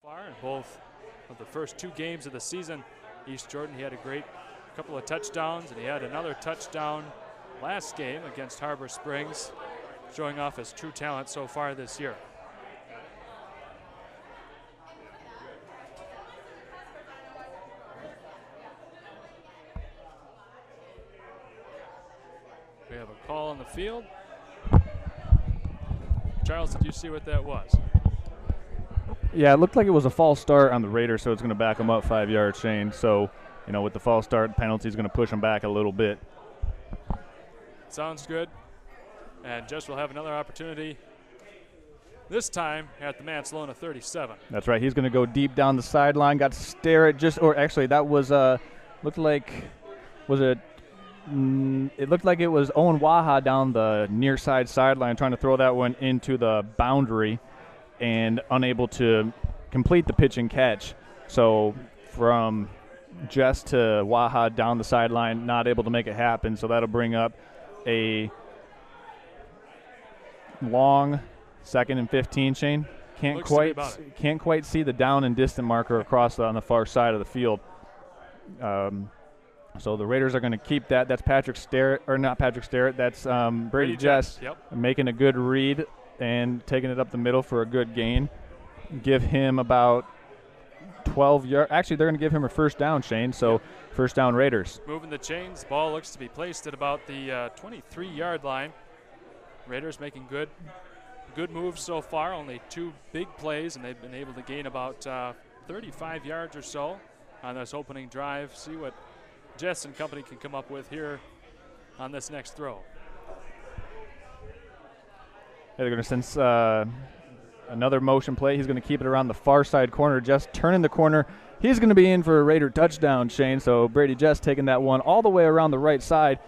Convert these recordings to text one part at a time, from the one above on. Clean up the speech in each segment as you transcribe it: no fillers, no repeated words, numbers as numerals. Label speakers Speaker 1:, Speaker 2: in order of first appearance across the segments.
Speaker 1: far in both of the first 2 games of the season. East Jordan, he had a great couple of touchdowns, and he had another touchdown last game against Harbor Springs, showing off his true talent so far this year. We have a call on the field. Charles, did you see what that was?
Speaker 2: Yeah, it looked like it was a false start on the Raiders, so it's going to back them up 5 yards, Shane. So, you know, with the false start, penalty is going to push them back a little bit.
Speaker 1: Sounds good. And Jess will have another opportunity, this time at the Mancelona 37.
Speaker 2: That's right. He's going to go deep down the sideline, got to stare at that was, looked like, it looked like it was Owen Waha down the near side sideline trying to throw that one into the boundary and unable to complete the pitch and catch. So from Jess to Waha down the sideline, not able to make it happen. So that'll bring up a long 2nd and 15, Shane. Can't quite see the down and distant marker across on the far side of the field. So the Raiders are going to keep that. That's Patrick Sterrett, or not Patrick Sterrett. That's Brady Jess.
Speaker 1: Yep.
Speaker 2: Making a good read and taking it up the middle for a good gain. Give him about 12 yards. Actually, they're going to give him a first down, Shane. So first down, Raiders.
Speaker 1: Moving the chains. Ball looks to be placed at about the 23-yard line. Raiders making good moves so far. Only 2 big plays, and they've been able to gain about 35 yards or so on this opening drive. See what Jess and company can come up with here on this next throw.
Speaker 2: They're going to sense another motion play. He's going to keep it around the far side corner, just turning the corner. He's going to be in for a Raider touchdown, Shane. So Brady Jess taking that one all the way around the right side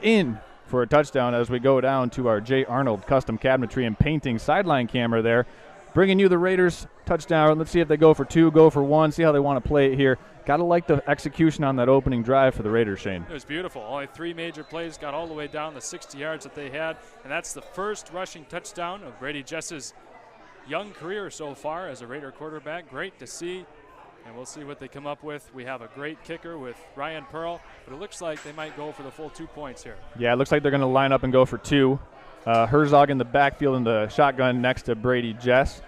Speaker 2: in for a touchdown as we go down to our J. Arnold Custom Cabinetry and Painting sideline camera there. Bringing you the Raiders touchdown. Let's see if they go for 2, go for 1, see how they want to play it here. Got to like the execution on that opening drive for the Raiders, Shane.
Speaker 1: It was beautiful. Only 3 major plays, got all the way down the 60 yards that they had, and that's the first rushing touchdown of Brady Jess's young career so far as a Raider quarterback. Great to see, and we'll see what they come up with. We have a great kicker with Ryan Pearl, but it looks like they might go for the full 2 points here.
Speaker 2: Yeah, it looks like they're going to line up and go for 2. Herzog in the backfield in the shotgun next to Brady Jess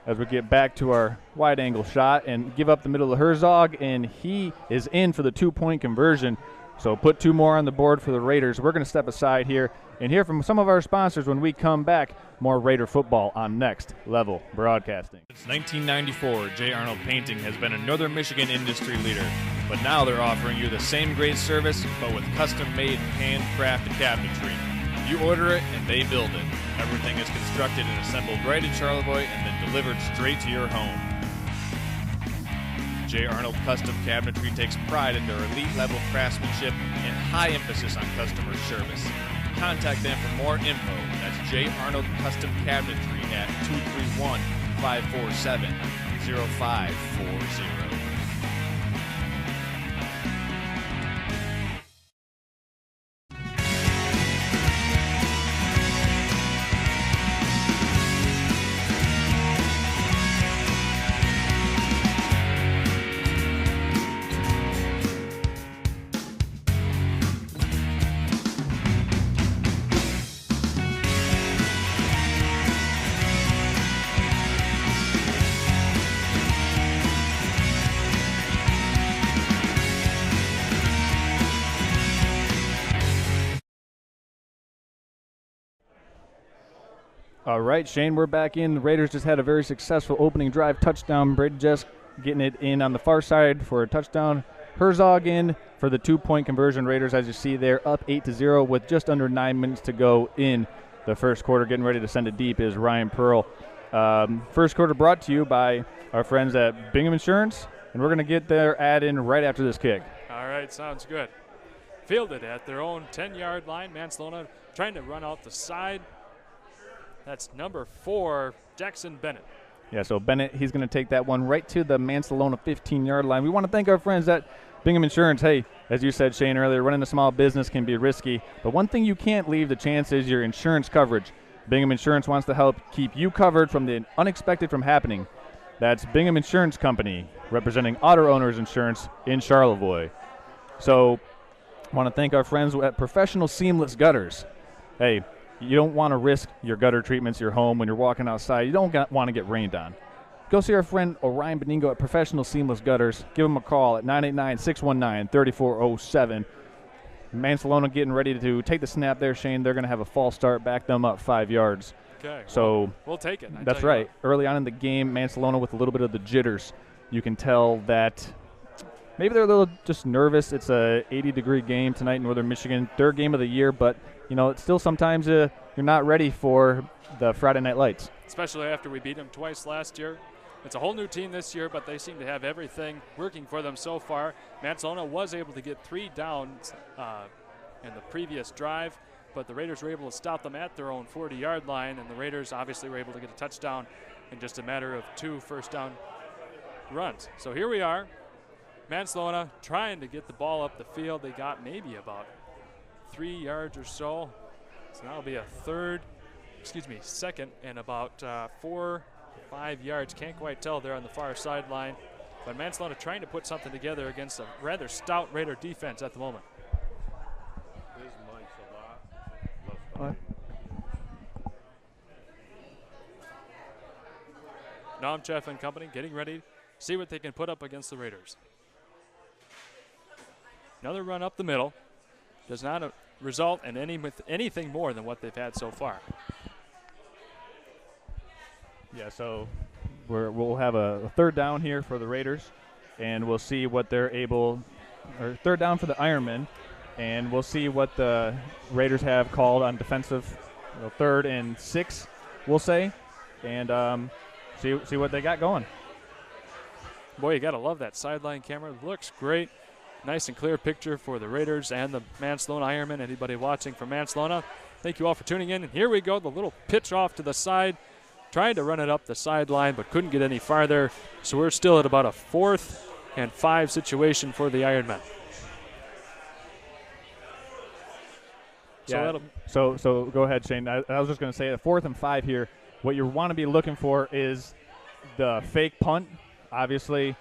Speaker 2: as we get back to our wide-angle shot and give up the middle of Herzog, and he is in for the 2-point conversion. So put 2 more on the board for the Raiders. We're going to step aside here and hear from some of our sponsors when we come back. More Raider football on Next Level Broadcasting.
Speaker 3: Since 1994, J. Arnold Painting has been a Northern Michigan industry leader, but now they're offering you the same great service, but with custom-made, handcrafted cabinetry. You order it, and they build it. Everything is constructed and assembled right in Charlevoix and then delivered straight to your home. J. Arnold Custom Cabinetry takes pride in their elite-level craftsmanship and high emphasis on customer service. Contact them for more info. That's J. Arnold Custom Cabinetry at 231-547-0540.
Speaker 2: All right, Shane, we're back in. The Raiders just had a very successful opening drive touchdown. Brady Jess getting it in on the far side for a touchdown. Herzog in for the 2-point conversion. Raiders, as you see there, up 8-0 with just under 9 minutes to go in the first quarter. Getting ready to send it deep is Ryan Pearl. First quarter brought to you by our friends at Bingham Insurance, and we're going to get their ad in right after this kick.
Speaker 1: All right, sounds good. Fielded at their own 10-yard line. Mancelona trying to run out the side. That's number 4, Jackson Bennett.
Speaker 2: Yeah, so Bennett, he's going to take that one right to the Mancelona 15-yard line. We want to thank our friends at Bingham Insurance. Hey, as you said, Shane, earlier, running a small business can be risky, but one thing you can't leave the chance is your insurance coverage. Bingham Insurance wants to help keep you covered from the unexpected from happening. That's Bingham Insurance Company, representing auto owners insurance in Charlevoix. So I want to thank our friends at Professional Seamless Gutters. Hey, you don't want to risk your gutter treatments, your home, when you're walking outside. You don't want to get rained on. Go see our friend Orion Beningo at Professional Seamless Gutters. Give him a call at 989-619-3407. Mancelona getting ready to take the snap there, Shane. They're going to have a false start, back them up 5 yards.
Speaker 1: Okay.
Speaker 2: So
Speaker 1: we'll take it.
Speaker 2: That's right. Early on in the game, Mancelona with a little bit of the jitters. You can tell that maybe they're a little just nervous. It's a 80-degree game tonight in Northern Michigan, third game of the year, but it's still sometimes you're not ready for the Friday Night Lights.
Speaker 1: Especially after we beat them twice last year. It's a whole new team this year, but they seem to have everything working for them so far. Mancelona was able to get 3 downs in the previous drive, but the Raiders were able to stop them at their own 40-yard line, and the Raiders obviously were able to get a touchdown in just a matter of 2 first-down runs. So here we are, Mancelona trying to get the ball up the field. They got maybe about 3 yards or so. So that'll be a second and about 4 5 yards. Can't quite tell there on the far sideline. But Mancelona trying to put something together against a rather stout Raider defense at the moment. Nomchev and company getting ready to see what they can put up against the Raiders. Another run up the middle. Does not result in anything more than what they've had so far.
Speaker 2: Yeah, so we'll have a third down here for the Raiders, and we'll see what they're able, or third down for the Ironmen, and we'll see what the Raiders have called on defensive, 3rd and 6, we'll say, and see what they got going.
Speaker 1: Boy, you got to love that sideline camera. Looks great. Nice and clear picture for the Raiders and the Mancelona Ironmen. Anybody watching from Mancelona, thank you all for tuning in. And here we go, the little pitch off to the side. Trying to run it up the sideline, but couldn't get any farther. So we're still at about a 4th and 5 situation for the Ironmen.
Speaker 2: Yeah. So go ahead, Shane. I was just going to say a 4th and 5 here. What you want to be looking for is the fake punt. Obviously,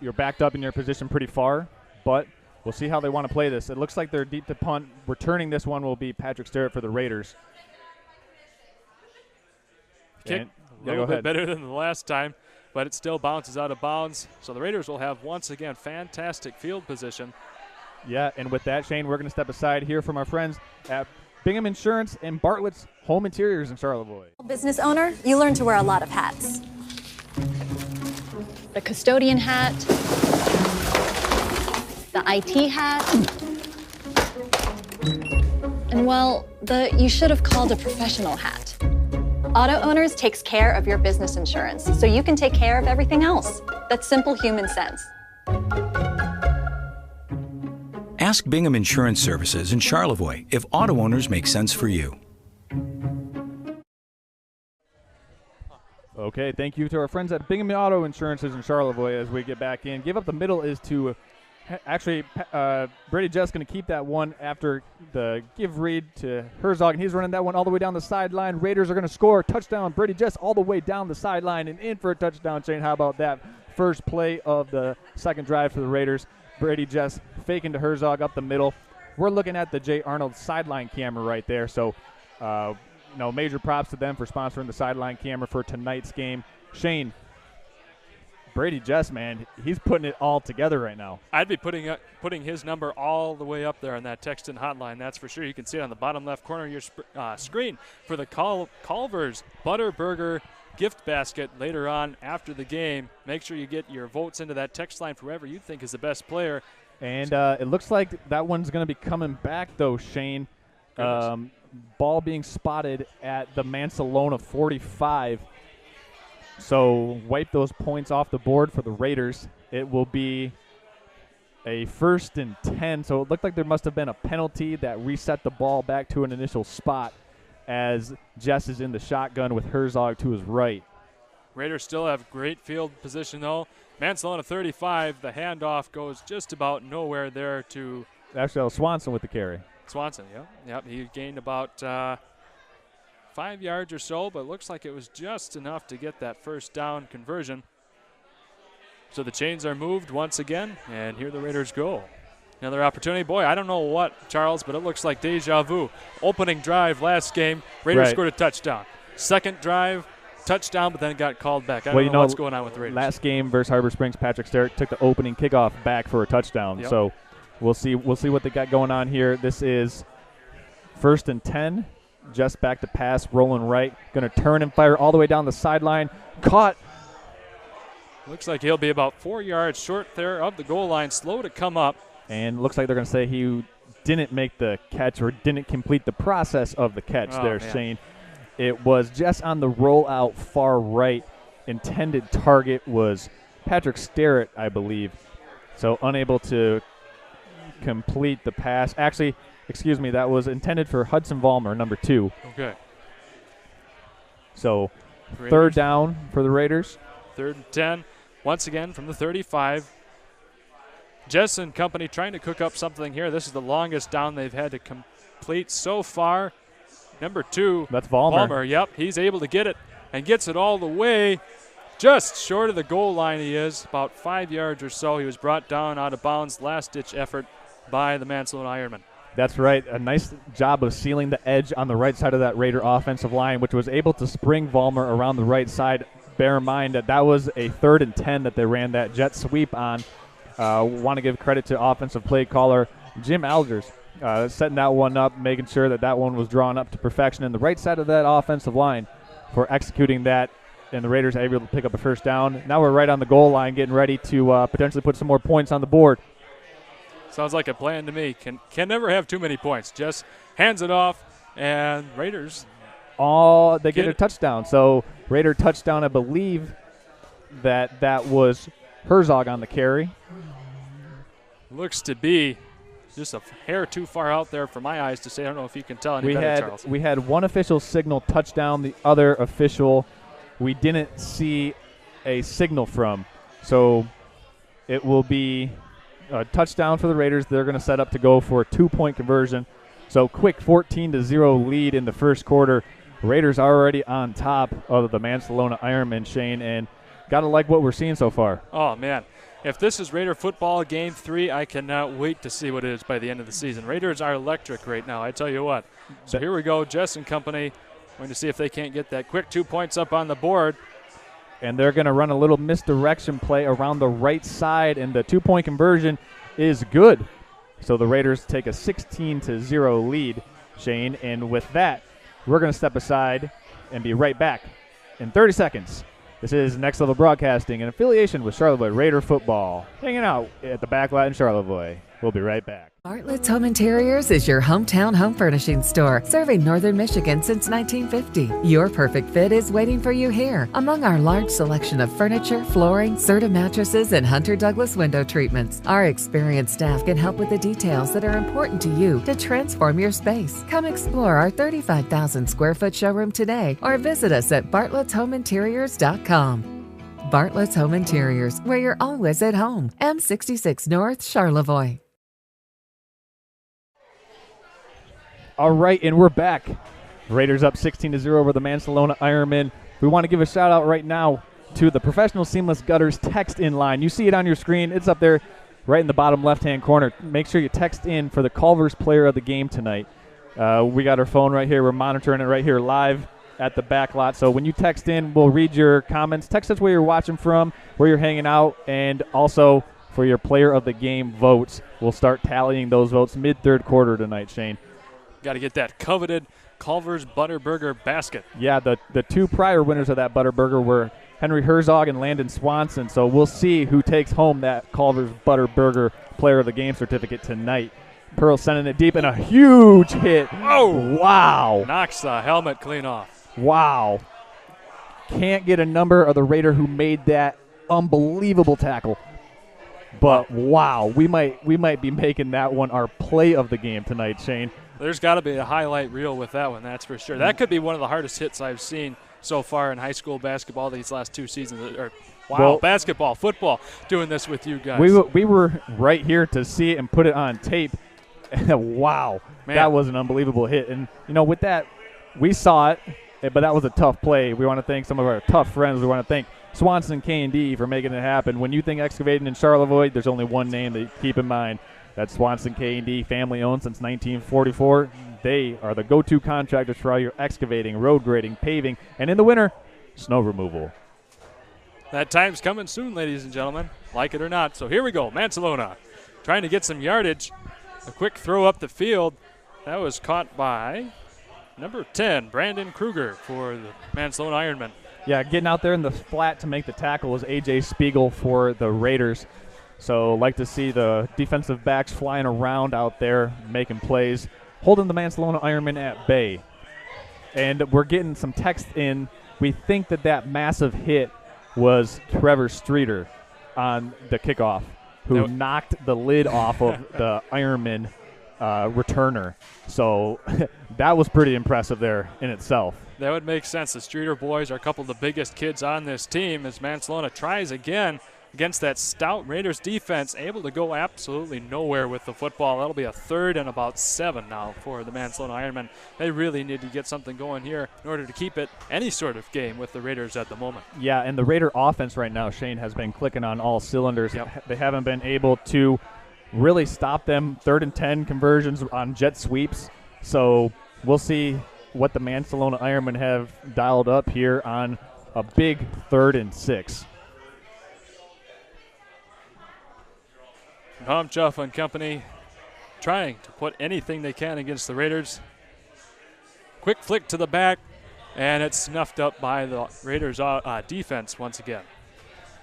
Speaker 2: you're backed up in your position pretty far, but we'll see how they want to play this. It looks like they're deep to punt. Returning this one will be Patrick Sterrett for the Raiders.
Speaker 1: Kick a little bit better than the last time, but it still bounces out of bounds. So the Raiders will have, once again, fantastic field position.
Speaker 2: Yeah, and with that, Shane, we're going to step aside here from our friends at Bingham Insurance and Bartlett's Home Interiors in Charlevoix.
Speaker 4: Business owner, you learn to wear a lot of hats. The custodian hat, the IT hat, and well, the you should have called a professional hat. Auto Owners takes care of your business insurance, so you can take care of everything else. That's simple human sense.
Speaker 5: Ask Bingham Insurance Services in Charlevoix if auto owners make sense for you.
Speaker 2: Okay, thank you to our friends at Bingham Auto Insurances in Charlevoix as we get back in. Give up the middle is to actually Brady Jess going to keep that one after the give read to Herzog, and he's running that one all the way down the sideline. Raiders are going to score. Touchdown, Brady Jess all the way down the sideline and in for a touchdown, Shane. How about that? First play of the second drive for the Raiders. Brady Jess faking to Herzog up the middle. We're looking at the Jay Arnold sideline camera right there, so major props to them for sponsoring the sideline camera for tonight's game. Shane, Brady Jess, man, he's putting it all together right now.
Speaker 1: I'd be putting his number all the way up there on that text-in hotline, that's for sure. You can see it on the bottom left corner of your screen for the Culver's Butter Burger gift basket later on after the game. Make sure you get your votes into that text line for whoever you think is the best player.
Speaker 2: And it looks like that one's going to be coming back, though, Shane. Ball being spotted at the Mancelona 45. So wipe those points off the board for the Raiders. It will be a 1st and 10. So it looked like there must have been a penalty that reset the ball back to an initial spot as Jess is in the shotgun with Herzog to his right.
Speaker 1: Raiders still have great field position, though. Mancelona 35, the handoff goes just about nowhere there to...
Speaker 2: Actually, Swanson with the carry.
Speaker 1: Swanson, yep. He gained about 5 yards or so, but looks like it was just enough to get that first down conversion. So the chains are moved once again, and here the Raiders go. Another opportunity. Boy, I don't know what, Charles, but it looks like deja vu. Opening drive last game, Raiders scored a touchdown. Second drive, touchdown, but then it got called back. I don't know what's going on with the Raiders.
Speaker 2: Last game versus Harbor Springs, Patrick Sterritt took the opening kickoff back for a touchdown.
Speaker 1: Yep.
Speaker 2: So we'll see what they got going on here. This is 1st and 10. Just back to pass, rolling right. Going to turn and fire all the way down the sideline. Caught.
Speaker 1: Looks like he'll be about 4 yards short there of the goal line, slow to come up.
Speaker 2: And looks like they're going to say he didn't make the catch or didn't complete the process of the catch there,
Speaker 1: man.
Speaker 2: Shane. It was just on the rollout far right. Intended target was Patrick Sterritt, I believe. So unable to complete the pass. Actually, excuse me, that was intended for Hudson Vollmer, number 2.
Speaker 1: Okay.
Speaker 2: So
Speaker 1: Raiders.
Speaker 2: third down for the Raiders.
Speaker 1: 3rd and 10. Once again from the 35. Jess and company trying to cook up something here. This is the longest down they've had to complete so far. Number 2.
Speaker 2: That's Vollmer.
Speaker 1: Vollmer, yep. He's able to get it and gets it all the way. Just short of the goal line he is, about 5 yards or so. He was brought down out of bounds. Last-ditch effort by the Mancelona Ironmen.
Speaker 2: That's right. A nice job of sealing the edge on the right side of that Raider offensive line, which was able to spring Vollmer around the right side. Bear in mind that was a 3rd and 10 that they ran that jet sweep on. Want to give credit to offensive play caller Jim Algers, setting that one up, making sure that one was drawn up to perfection in the right side of that offensive line for executing that, and the Raiders are able to pick up a 1st down. Now we're right on the goal line, getting ready to potentially put some more points on the board.
Speaker 1: Sounds like a plan to me. Can never have too many points. Just hands it off, and Raiders.
Speaker 2: They get a touchdown. So Raider touchdown, I believe that was Herzog on the carry.
Speaker 1: Looks to be just a hair too far out there for my eyes to say. I don't know if you can tell any better, Charles.
Speaker 2: We had one official signal touchdown. The other official we didn't see a signal from. So it will be a touchdown for the Raiders. They're going to set up to go for a 2-point conversion. So quick 14-0 lead in the first quarter. Raiders already on top of the Mancelona Ironmen, Shane, and got to like what we're seeing so far.
Speaker 1: Oh, man. If this is Raider football game 3, I cannot wait to see what it is by the end of the season. Raiders are electric right now, I tell you what. So here we go, Jess and company, going to see if they can't get that quick 2 points up on the board.
Speaker 2: And they're going to run a little misdirection play around the right side, and the 2-point conversion is good. So the Raiders take a 16-0 lead, Shane, and with that, we're going to step aside and be right back in 30 seconds. This is Next Level Broadcasting in affiliation with Charlevoix Raider Football, hanging out at the Backlot in Charlevoix. We'll be right back.
Speaker 6: Bartlett's Home Interiors is your hometown home furnishing store, serving Northern Michigan since 1950. Your perfect fit is waiting for you here. Among our large selection of furniture, flooring, Serta mattresses, and Hunter Douglas window treatments, our experienced staff can help with the details that are important to you to transform your space. Come explore our 35,000 square foot showroom today or visit us at bartlettshomeinteriors.com. Bartlett's Home Interiors, where you're always at home. M66 North, Charlevoix.
Speaker 2: All right, and we're back. Raiders up 16-0 over the Mancelona Ironmen. We want to give a shout-out right now to the Professional Seamless Gutters text in line. You see it on your screen. It's up there right in the bottom left-hand corner. Make sure you text in for the Culver's Player of the Game tonight. We got our phone right here. We're monitoring it right here live at the back lot. So when you text in, we'll read your comments. Text us where you're watching from, where you're hanging out, and also for your Player of the Game votes. We'll start tallying those votes mid-third quarter tonight, Shane.
Speaker 1: Got to get that coveted Culver's Butterburger basket.
Speaker 2: Yeah, the 2 prior winners of that Butterburger were Henry Herzog and Landon Swanson. So we'll see who takes home that Culver's Butterburger Player of the Game certificate tonight. Pearl sending it deep and a huge hit.
Speaker 1: Oh!
Speaker 2: Wow.
Speaker 1: Knocks the helmet clean off.
Speaker 2: Wow. Can't get a number of the Raider who made that unbelievable tackle. But wow, we might be making that one our play of the game tonight, Shane.
Speaker 1: There's got to be a highlight reel with that one, that's for sure. That could be one of the hardest hits I've seen so far in high school basketball these last 2 seasons. Basketball, football, doing this with you guys.
Speaker 2: We were right here to see it and put it on tape. Wow, man. That was an unbelievable hit. And, with that, we saw it, but that was a tough play. We want to thank some of our tough friends. We want to thank Swanson K&D for making it happen. When you think excavating in Charlevoix, there's only one name that you keep in mind. That's Swanson K&D, family-owned since 1944. They are the go-to contractors for all your excavating, road grading, paving, and in the winter, snow removal.
Speaker 1: That time's coming soon, ladies and gentlemen, like it or not. So here we go, Mancelona trying to get some yardage. A quick throw up the field. That was caught by number 10, Brandon Kruger for the Mancelona Ironmen.
Speaker 2: Yeah, getting out there in the flat to make the tackle was A.J. Spiegel for the Rayders. So like to see the defensive backs flying around out there, making plays, holding the Mancelona Ironmen at bay. And we're getting some text in. We think that massive hit was Trevor Streeter on the kickoff, who knocked the lid off of the Ironman returner. So that was pretty impressive there in itself.
Speaker 1: That would make sense. The Streeter boys are a couple of the biggest kids on this team as Mancelona tries again against that stout Raiders defense, able to go absolutely nowhere with the football. That'll be a 3rd and about 7 now for the Mancelona Ironmen. They really need to get something going here in order to keep it any sort of game with the Raiders at the moment.
Speaker 2: Yeah, and the Raider offense right now, Shane, has been clicking on all cylinders.
Speaker 1: Yep.
Speaker 2: They haven't been able to really stop them. 3rd and 10 conversions on jet sweeps. So we'll see what the Mancelona Ironmen have dialed up here on a big 3rd and 6.
Speaker 1: Tom Chuff and company trying to put anything they can against the Raiders. Quick flick to the back, and it's snuffed up by the Raiders defense once again.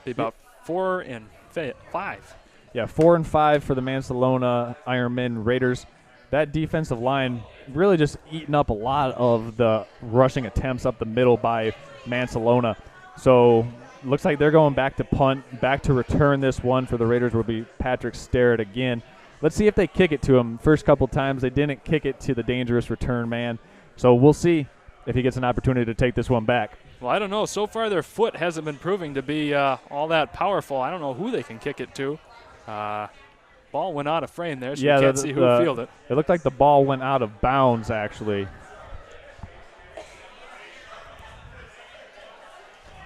Speaker 1: Be about 4 and 5.
Speaker 2: Yeah, 4 and 5 for the Mancelona Ironmen Raiders. That defensive line really just eating up a lot of the rushing attempts up the middle by Mancelona. So looks like they're going back to punt, back to return this one for the Raiders will be Patrick Starrett again. Let's see if they kick it to him. First couple times they didn't kick it to the dangerous return man. So we'll see if he gets an opportunity to take this one back.
Speaker 1: Well, I don't know. So far their foot hasn't been proving to be all that powerful. I don't know who they can kick it to. Ball went out of frame there, so you can't see who fielded it.
Speaker 2: It looked like the ball went out of bounds, actually.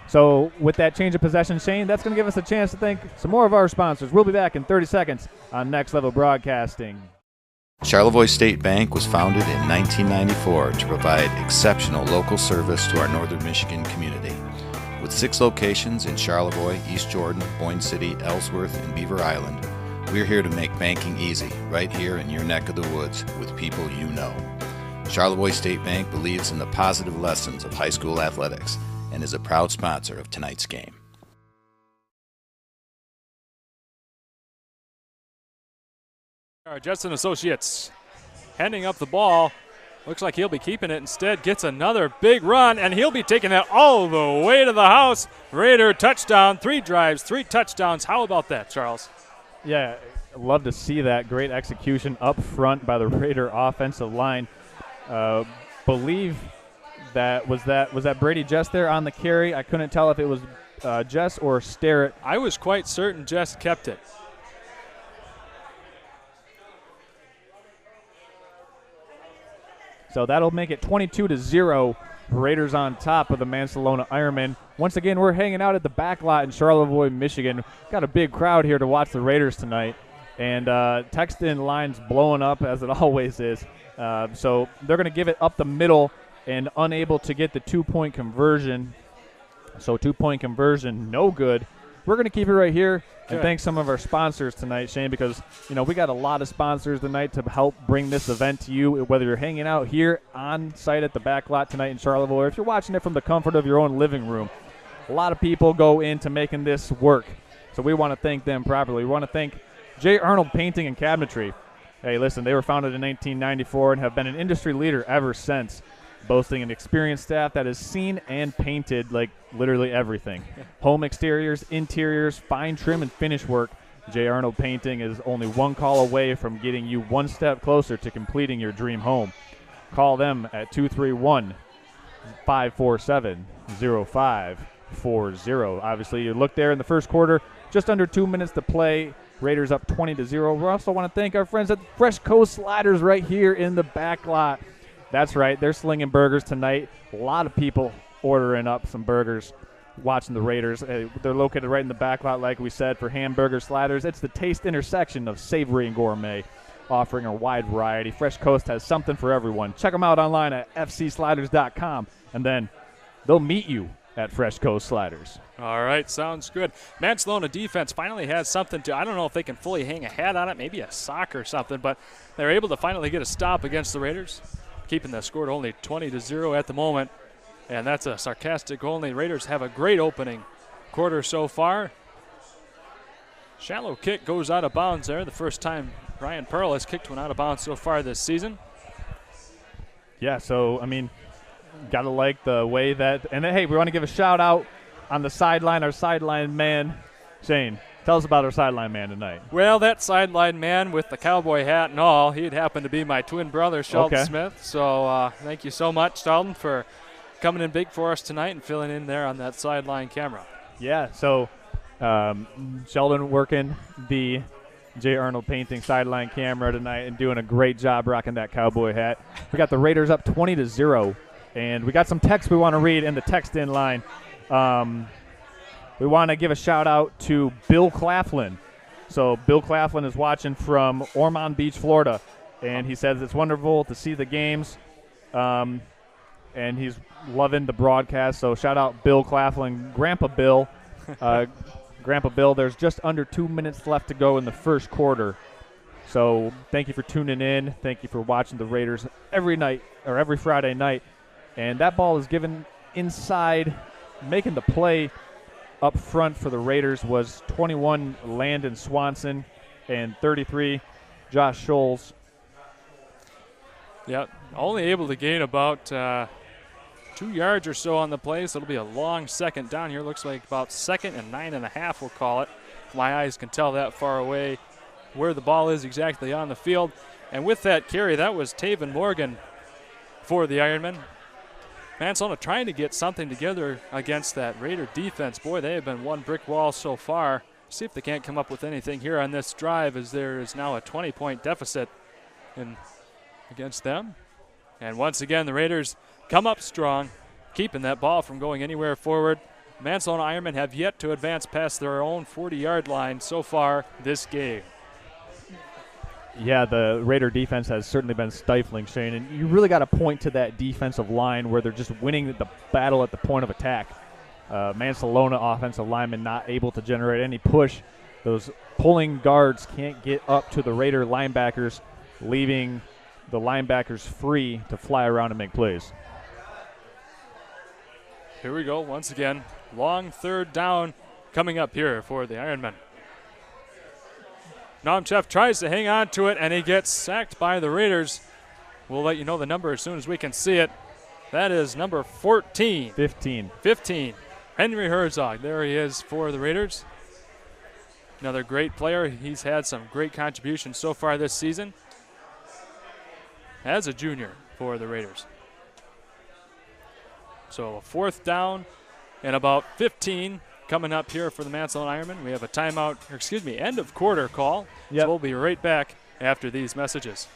Speaker 2: So with that change of possession, Shane, that's going to give us a chance to thank some more of our sponsors. We'll be back in 30 seconds on Next Level Broadcasting.
Speaker 7: Charlevoix State Bank was founded in 1994 to provide exceptional local service to our northern Michigan community. With 6 locations in Charlevoix, East Jordan, Boyne City, Ellsworth, and Beaver Island, we're here to make banking easy right here in your neck of the woods with people you know. Charlevoix State Bank believes in the positive lessons of high school athletics and is a proud sponsor of tonight's game.
Speaker 1: Our Jetson Associates handing up the ball. Looks like he'll be keeping it. Instead, gets another big run, and he'll be taking that all the way to the house. Rayder touchdown, 3 drives, 3 touchdowns. How about that, Charles?
Speaker 2: Yeah, love to see that. Great execution up front by the Raider offensive line. Believe that was Brady Jess there on the carry. I couldn't tell if it was Jess or Starrett.
Speaker 1: I was quite certain Jess kept it.
Speaker 2: So that'll make it 22-0. Raiders on top of the Mancelona Ironmen. Once again, we're hanging out at the back lot in Charlevoix, Michigan. Got a big crowd here to watch the Raiders tonight. And text-in lines blowing up, as it always is. So they're going to give it up the middle and unable to get the 2-point conversion. So 2-point conversion, no good. We're going to keep it right here and thank some of our sponsors tonight, Shane, because, you know, we got a lot of sponsors tonight to help bring this event to you, whether you're hanging out here on site at the back lot tonight in Charlevoix, or if you're watching it from the comfort of your own living room. A lot of people go into making this work, so we want to thank them properly. We want to thank J. Arnold Painting and Cabinetry. Hey, listen, they were founded in 1994 and have been an industry leader ever since, boasting an experienced staff that has seen and painted like literally everything. Home exteriors, interiors, fine trim and finish work. J. Arnold Painting is only one call away from getting you one step closer to completing your dream home. Call them at 231-547-0540. Obviously, you look there in the first quarter, just under 2 minutes to play. Raiders up 20-0. We also want to thank our friends at Fresh Coast Sliders right here in the back lot. That's right, they're slinging burgers tonight. A lot of people ordering up some burgers. watching the Raiders. They're located right in the back lot, like we said, for hamburger sliders. It's the taste intersection of savory and gourmet, offering a wide variety. Fresh Coast has something for everyone. Check them out online at fcsliders.com, and then they'll meet you at Fresh Coast Sliders.
Speaker 1: All right, sounds good. Mancelona defense finally has something to, I don't know if they can fully hang a hat on it, maybe a sock or something, but they're able to finally get a stop against the Raiders, keeping the score to only 20-0 at the moment. And that's a sarcastic only. Raiders have a great opening quarter so far. Shallow kick goes out of bounds there. The first time Ryan Pearl has kicked one out of bounds so far this season.
Speaker 2: Yeah, so, I mean, got to like the way that – and then, hey, we want to give a shout-out on the sideline, our sideline man. Shane, tell us about our sideline man tonight.
Speaker 1: Well, that sideline man with the cowboy hat and all, he'd happen to be my twin brother, Sheldon Smith. So thank you so much, Sheldon, for coming in big for us tonight and filling in there on that sideline camera.
Speaker 2: Yeah, so Sheldon working the J. Arnold Painting sideline camera tonight and doing a great job rocking that cowboy hat. We got the Raiders up 20-0, and we got some text we want to read in the text-in line. We want to give a shout-out to Bill Claflin. So Bill Claflin is watching from Ormond Beach, Florida, and he says it's wonderful to see the games, and he's loving the broadcast. So shout-out Bill Claflin. Grandpa Bill, there's just under 2 minutes left to go in the first quarter. So thank you for tuning in. Thank you for watching the Raiders every night or every Friday night. And that ball is given inside. Making the play up front for the Raiders was 21 Landon Swanson and 33 Josh Scholes.
Speaker 1: Yeah, only able to gain about 2 yards or so on the play, so it'll be a long second down here. Looks like about 2nd and 9.5, we'll call it. My eyes can tell that far away where the ball is exactly on the field. And with that carry, that was Taven Morgan for the Ironmen. Mancelona trying to get something together against that Raider defense. Boy, they have been one brick wall so far. See if they can't come up with anything here on this drive, as there is now a 20-point deficit against them. And once again, the Raiders come up strong, keeping that ball from going anywhere forward. Mancelona Ironmen have yet to advance past their own 40-yard line so far this game.
Speaker 2: Yeah, the Raider defense has certainly been stifling, Shane, and you really got to point to that defensive line where they're just winning the battle at the point of attack. Mancelona offensive linemen not able to generate any push. Those pulling guards can't get up to the Raider linebackers, leaving the linebackers free to fly around and make plays.
Speaker 1: Here we go once again. Long third down coming up here for the Ironmen. Nomchev tries to hang on to it, and he gets sacked by the Raiders. We'll let you know the number as soon as we can see it. That is number 14.
Speaker 2: 15.
Speaker 1: Henry Herzog. There he is for the Raiders. Another great player. He's had some great contributions so far this season as a junior for the Raiders. So a 4th down and about 15 coming up here for the Mancelona Ironmen. We have a timeout, end of quarter call.
Speaker 2: Yep.
Speaker 1: So we'll be right back after these messages.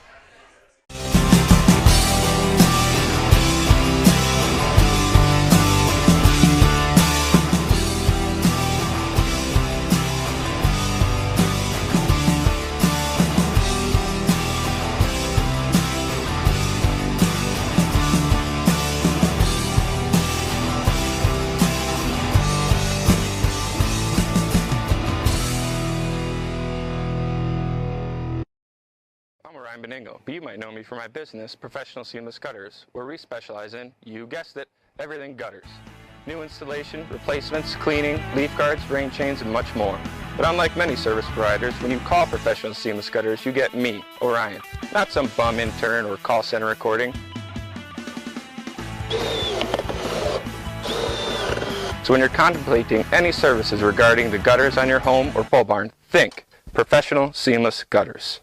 Speaker 8: Benigno, but you might know me for my business, Professional Seamless Gutters, where we specialize in, you guessed it, everything gutters. New installation, replacements, cleaning, leaf guards, rain chains, and much more. But unlike many service providers, when you call Professional Seamless Gutters, you get me, Orion, not some bum intern or call center recording. So when you're contemplating any services regarding the gutters on your home or pole barn, think Professional Seamless Gutters.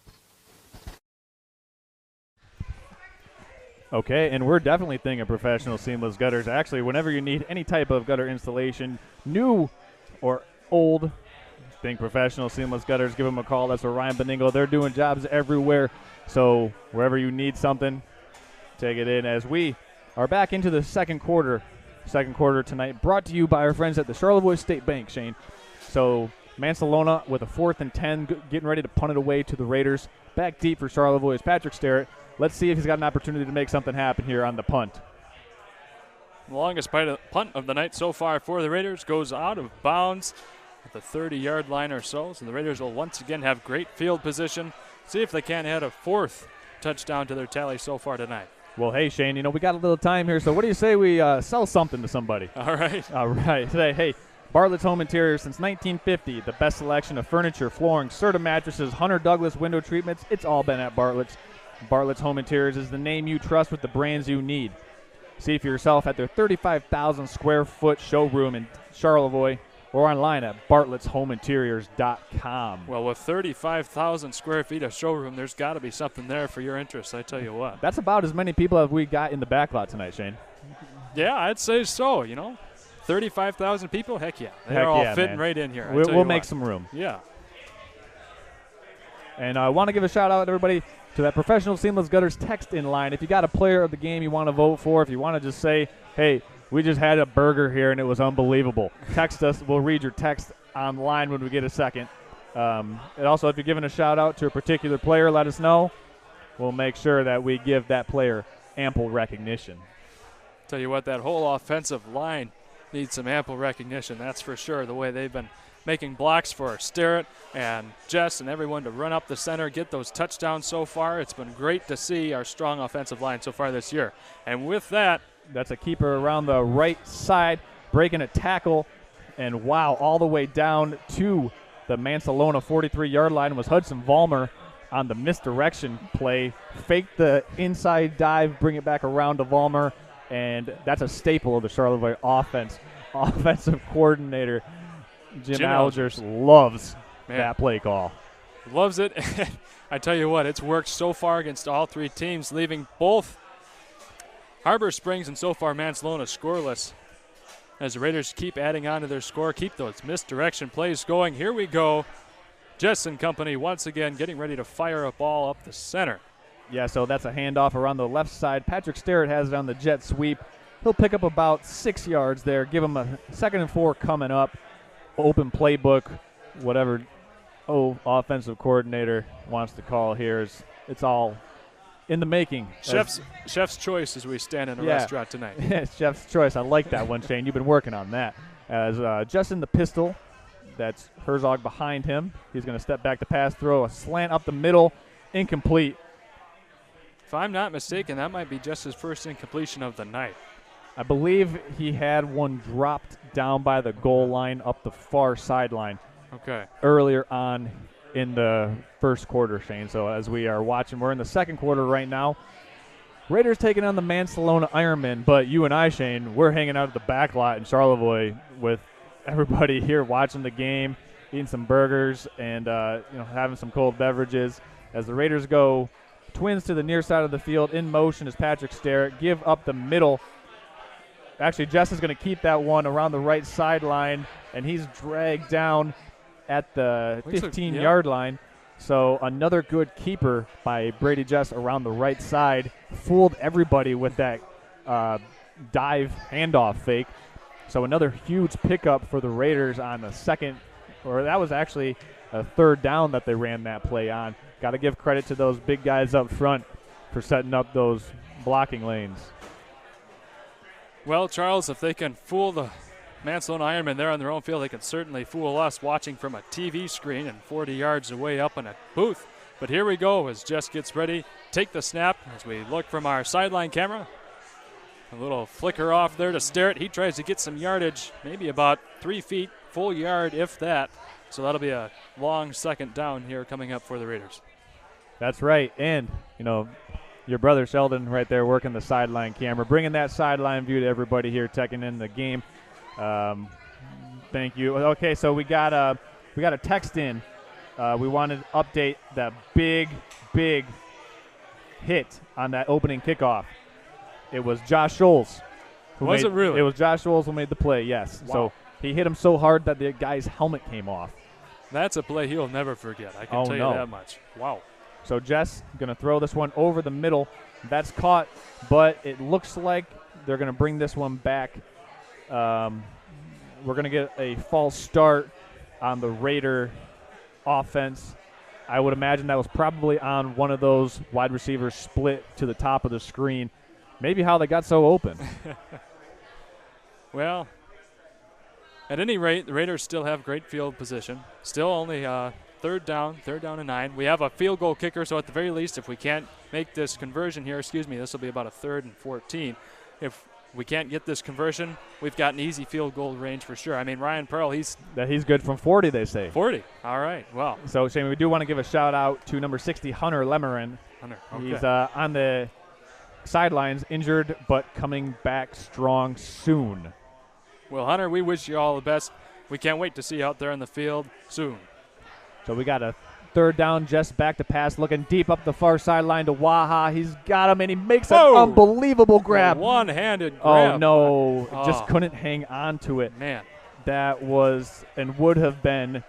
Speaker 2: Okay, and we're definitely thinking Professional Seamless Gutters. Actually, whenever you need any type of gutter installation, new or old, think Professional Seamless Gutters. Give them a call. That's Ryan Benigno. They're doing jobs everywhere. So wherever you need something, take it in. As we are back into the second quarter second quarter tonight, brought to you by our friends at the Charlevoix State Bank, Shane. So Mancelona with a 4th and 10, getting ready to punt it away to the Raiders. Back deep for Charlevoix is Patrick Sterrett. Let's see if he's got an opportunity to make something happen here on the punt.
Speaker 1: The longest punt of the night so far for the Raiders goes out of bounds at the 30-yard line or so. So the Raiders will once again have great field position. See if they can add a 4th touchdown to their tally so far tonight.
Speaker 2: Well, hey, Shane, we got a little time here, so what do you say we sell something to somebody?
Speaker 1: All right.
Speaker 2: All right. Today, hey, Bartlett's Home Interiors since 1950. The best selection of furniture, flooring, Serta mattresses, Hunter Douglas window treatments. It's all been at Bartlett's. Bartlett's Home Interiors is the name you trust with the brands you need. See for yourself at their 35,000 square foot showroom in Charlevoix or online at bartlettshomeinteriors.com.
Speaker 1: Well, with 35,000 square feet of showroom, there's got to be something there for your interest, I tell you what.
Speaker 2: That's about as many people as we got in the back lot tonight, Shane.
Speaker 1: Yeah, I'd say so, 35,000 people, heck yeah. They're all fitting right in here.
Speaker 2: We'll make some room.
Speaker 1: Yeah.
Speaker 2: And I want to give a shout-out to everybody to that Professional Seamless Gutters text-in line. If you got a player of the game you want to vote for, if you want to just say, hey, we just had a burger here and it was unbelievable, text us. We'll read your text online when we get a second. And also, if you're giving a shout-out to a particular player, let us know. We'll make sure that we give that player ample recognition.
Speaker 1: Tell you what, that whole offensive line needs some ample recognition, that's for sure, the way they've been making blocks for Sterrett and Jess and everyone to run up the center, get those touchdowns so far. It's been great to see our strong offensive line so far this year. And with that,
Speaker 2: that's a keeper around the right side, breaking a tackle, and wow, all the way down to the Mancelona 43-yard line was Hudson Vollmer on the misdirection play. Faked the inside dive, bring it back around to Vollmer, and that's a staple of the Charlevoix offense. Offensive coordinator Jim Algers loves that play call.
Speaker 1: Loves it. I tell you what, it's worked so far against all three teams, leaving both Harbor Springs and so far Mancelona scoreless. As the Raiders keep adding on to their score, keep those misdirection plays going. Here we go. Jess and company once again getting ready to fire a ball up the center.
Speaker 2: Yeah, so that's a handoff around the left side. Patrick Sterrett has it on the jet sweep. He'll pick up about 6 yards there. Give him a 2nd and 4 coming up. Open playbook, whatever offensive coordinator wants to call here. It's all in the making.
Speaker 1: Chef's choice as we stand in a restaurant tonight.
Speaker 2: Yeah, chef's choice. I like that one, Shane. You've been working on that. As just in the pistol, that's Herzog behind him. He's going to step back to pass, throw a slant up the middle, incomplete.
Speaker 1: If I'm not mistaken, that might be just his first incompletion of the night.
Speaker 2: I believe he had one dropped down by the goal line up the far sideline.
Speaker 1: Okay.
Speaker 2: Earlier on in the first quarter, Shane. So as we are watching, we're in the second quarter right now. Raiders taking on the Mancelona Ironmen, but you and I, Shane, we're hanging out at the back lot in Charlevoix with everybody here watching the game, eating some burgers and having some cold beverages. As the Raiders go twins to the near side of the field, in motion is Patrick Sterrett. Give up the middle. Actually, Jess is going to keep that one around the right sideline, and he's dragged down at the 15-yard line. So another good keeper by Brady Jess around the right side. Fooled everybody with that dive handoff fake. So another huge pickup for the Raiders on the second, or that was actually a 3rd down that they ran that play on. Got to give credit to those big guys up front for setting up those blocking lanes.
Speaker 1: Well, Charles, if they can fool the Mancelona Ironmen there on their own field, they can certainly fool us watching from a TV screen and 40 yards away up in a booth. But here we go as Jess gets ready. Take the snap as we look from our sideline camera. A little flicker off there to Sterrett. He tries to get some yardage, maybe about 3 feet, full yard if that. So that'll be a long 2nd down here coming up for the Raiders.
Speaker 2: That's right. And, your brother Sheldon right there working the sideline camera, bringing that sideline view to everybody here checking in the game. Thank you. Okay, so we got a text in. We wanted to update that big hit on that opening kickoff. It was Josh Scholes.
Speaker 1: Was it really?
Speaker 2: It was Josh Scholes who made the play, yes.
Speaker 1: Wow.
Speaker 2: So he hit him so hard that the guy's helmet came off.
Speaker 1: That's a play he'll never forget. I can tell you that much. Wow.
Speaker 2: So Jess going to throw this one over the middle. That's caught, but it looks like they're going to bring this one back We're going to get a false start on the Rayder offense. I would imagine that was probably on one of those wide receivers split to the top of the screen. Maybe how they got so open.
Speaker 1: Well, at any rate, the Raiders still have great field position. Still only third down and 9. We have a field goal kicker, so at the very least, if we can't make this conversion here, this will be about a 3rd and 14. If we can't get this conversion, we've got an easy field goal range for sure. I mean, Ryan Pearl, he's
Speaker 2: good from 40, they say.
Speaker 1: 40. All right. Well.
Speaker 2: So, Shane, we do want to give a shout-out to number 60, Hunter Lemerin.
Speaker 1: Hunter, okay.
Speaker 2: He's on the sidelines, injured, but coming back strong soon.
Speaker 1: Well, Hunter, we wish you all the best. We can't wait to see you out there in the field soon.
Speaker 2: So we got a 3rd down, just back to pass, looking deep up the far sideline to Waha. He's got him, and he makes an unbelievable grab.
Speaker 1: A one-handed grab.
Speaker 2: Oh, no. Just couldn't hang on to it.
Speaker 1: Man.
Speaker 2: That was and would have been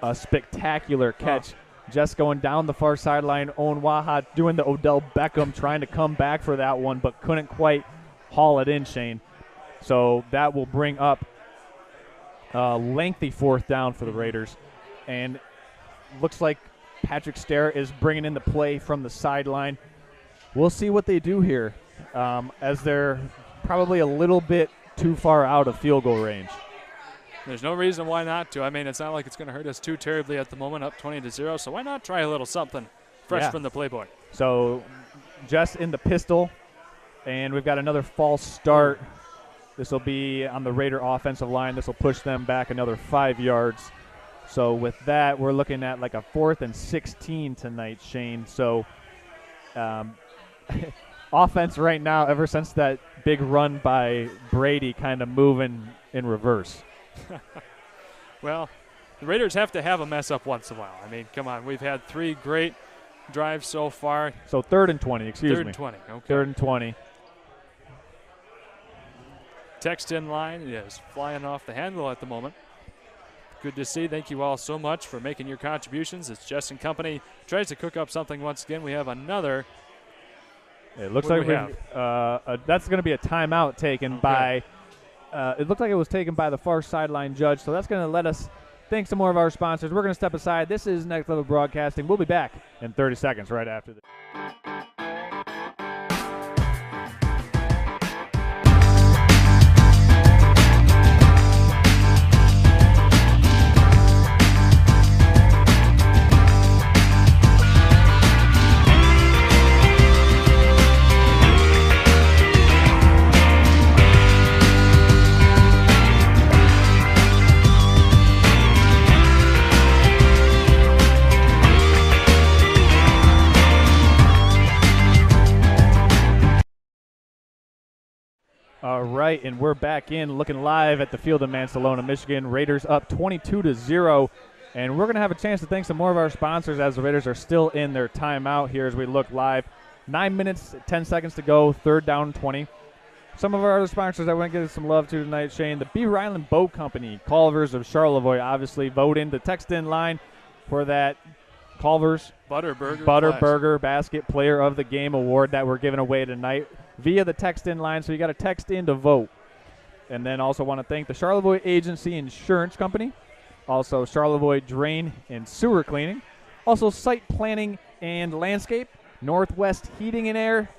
Speaker 2: a spectacular catch. Just going down the far sideline. Owen Waha doing the Odell Beckham, trying to come back for that one, but couldn't quite haul it in, Shane. So that will bring up a lengthy 4th down for the Raiders. And looks like Patrick Stair is bringing in the play from the sideline. We'll see what they do here, as they're probably a little bit too far out of field goal range.
Speaker 1: There's no reason why not to. I mean, it's not like it's going to hurt us too terribly at the moment, up 20-0. So why not try a little something fresh from the playboy?
Speaker 2: So just in the pistol, and we've got another false start. This will be on the Raider offensive line. This will push them back another 5 yards. So with that, we're looking at like a 4th and 16 tonight, Shane. So offense right now, ever since that big run by Brady, kind of moving in reverse.
Speaker 1: Well, the Raiders have to have a mess up once in a while. I mean, come on. We've had 3 great drives so far.
Speaker 2: So 3rd and 20, excuse me.
Speaker 1: 3rd and 20, okay.
Speaker 2: 3rd and 20.
Speaker 1: Text in line is flying off the handle at the moment. Good to see. Thank you all so much for making your contributions. It's Jess and Company tries to cook up something once again. We have another.
Speaker 2: It looks like that's going to be a timeout taken by. It looked like it was taken by the far sideline judge, so that's going to let us thank some more of our sponsors. We're going to step aside. This is Next Level Broadcasting. We'll be back in 30 seconds right after this. All right, and we're back in looking live at the field in Mancelona, Michigan. Raiders up 22-0, and we're going to have a chance to thank some more of our sponsors as the Raiders are still in their timeout here as we look live. 9 minutes, 10 seconds to go, 3rd down 20. Some of our other sponsors I want to give some love to tonight, Shane. The Beaver Island Boat Company, Culver's of Charlevoix, obviously vote in the text in line for that Culver's Butterburger Basket Player of the Game award that we're giving away tonight via the text in line. So you got to text in to vote. And then also want to thank the Charlevoix Agency Insurance Company, also Charlevoix Drain and Sewer Cleaning, also Site Planning and Landscape, Northwest Heating and Air,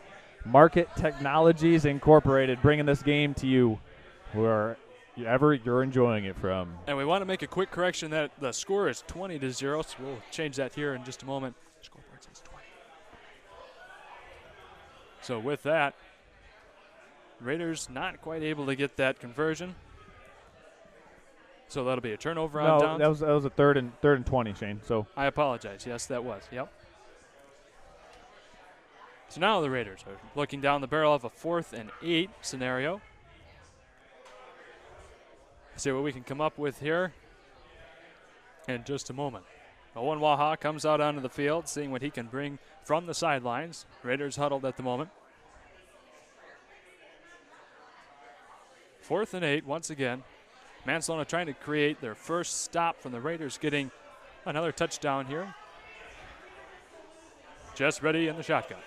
Speaker 2: Market Technologies Incorporated, bringing this game to you wherever you're enjoying it from.
Speaker 1: And we want to make a quick correction that the score is 20-0, so we'll change that here in just a moment. Scoreboard says 20. So with that, Raiders not quite able to get that conversion. So that'll be a turnover on downs.
Speaker 2: No, that was a 3rd and 20, Shane. So
Speaker 1: I apologize. Yes, that was. Yep. So now the Raiders are looking down the barrel of a 4th and 8 scenario. See what we can come up with here in just a moment. Owen Waha comes out onto the field, seeing what he can bring from the sidelines. Raiders huddled at the moment. 4th and 8 once again. Mancelona trying to create their first stop from the Raiders, getting another touchdown here. Just ready in the shotgun.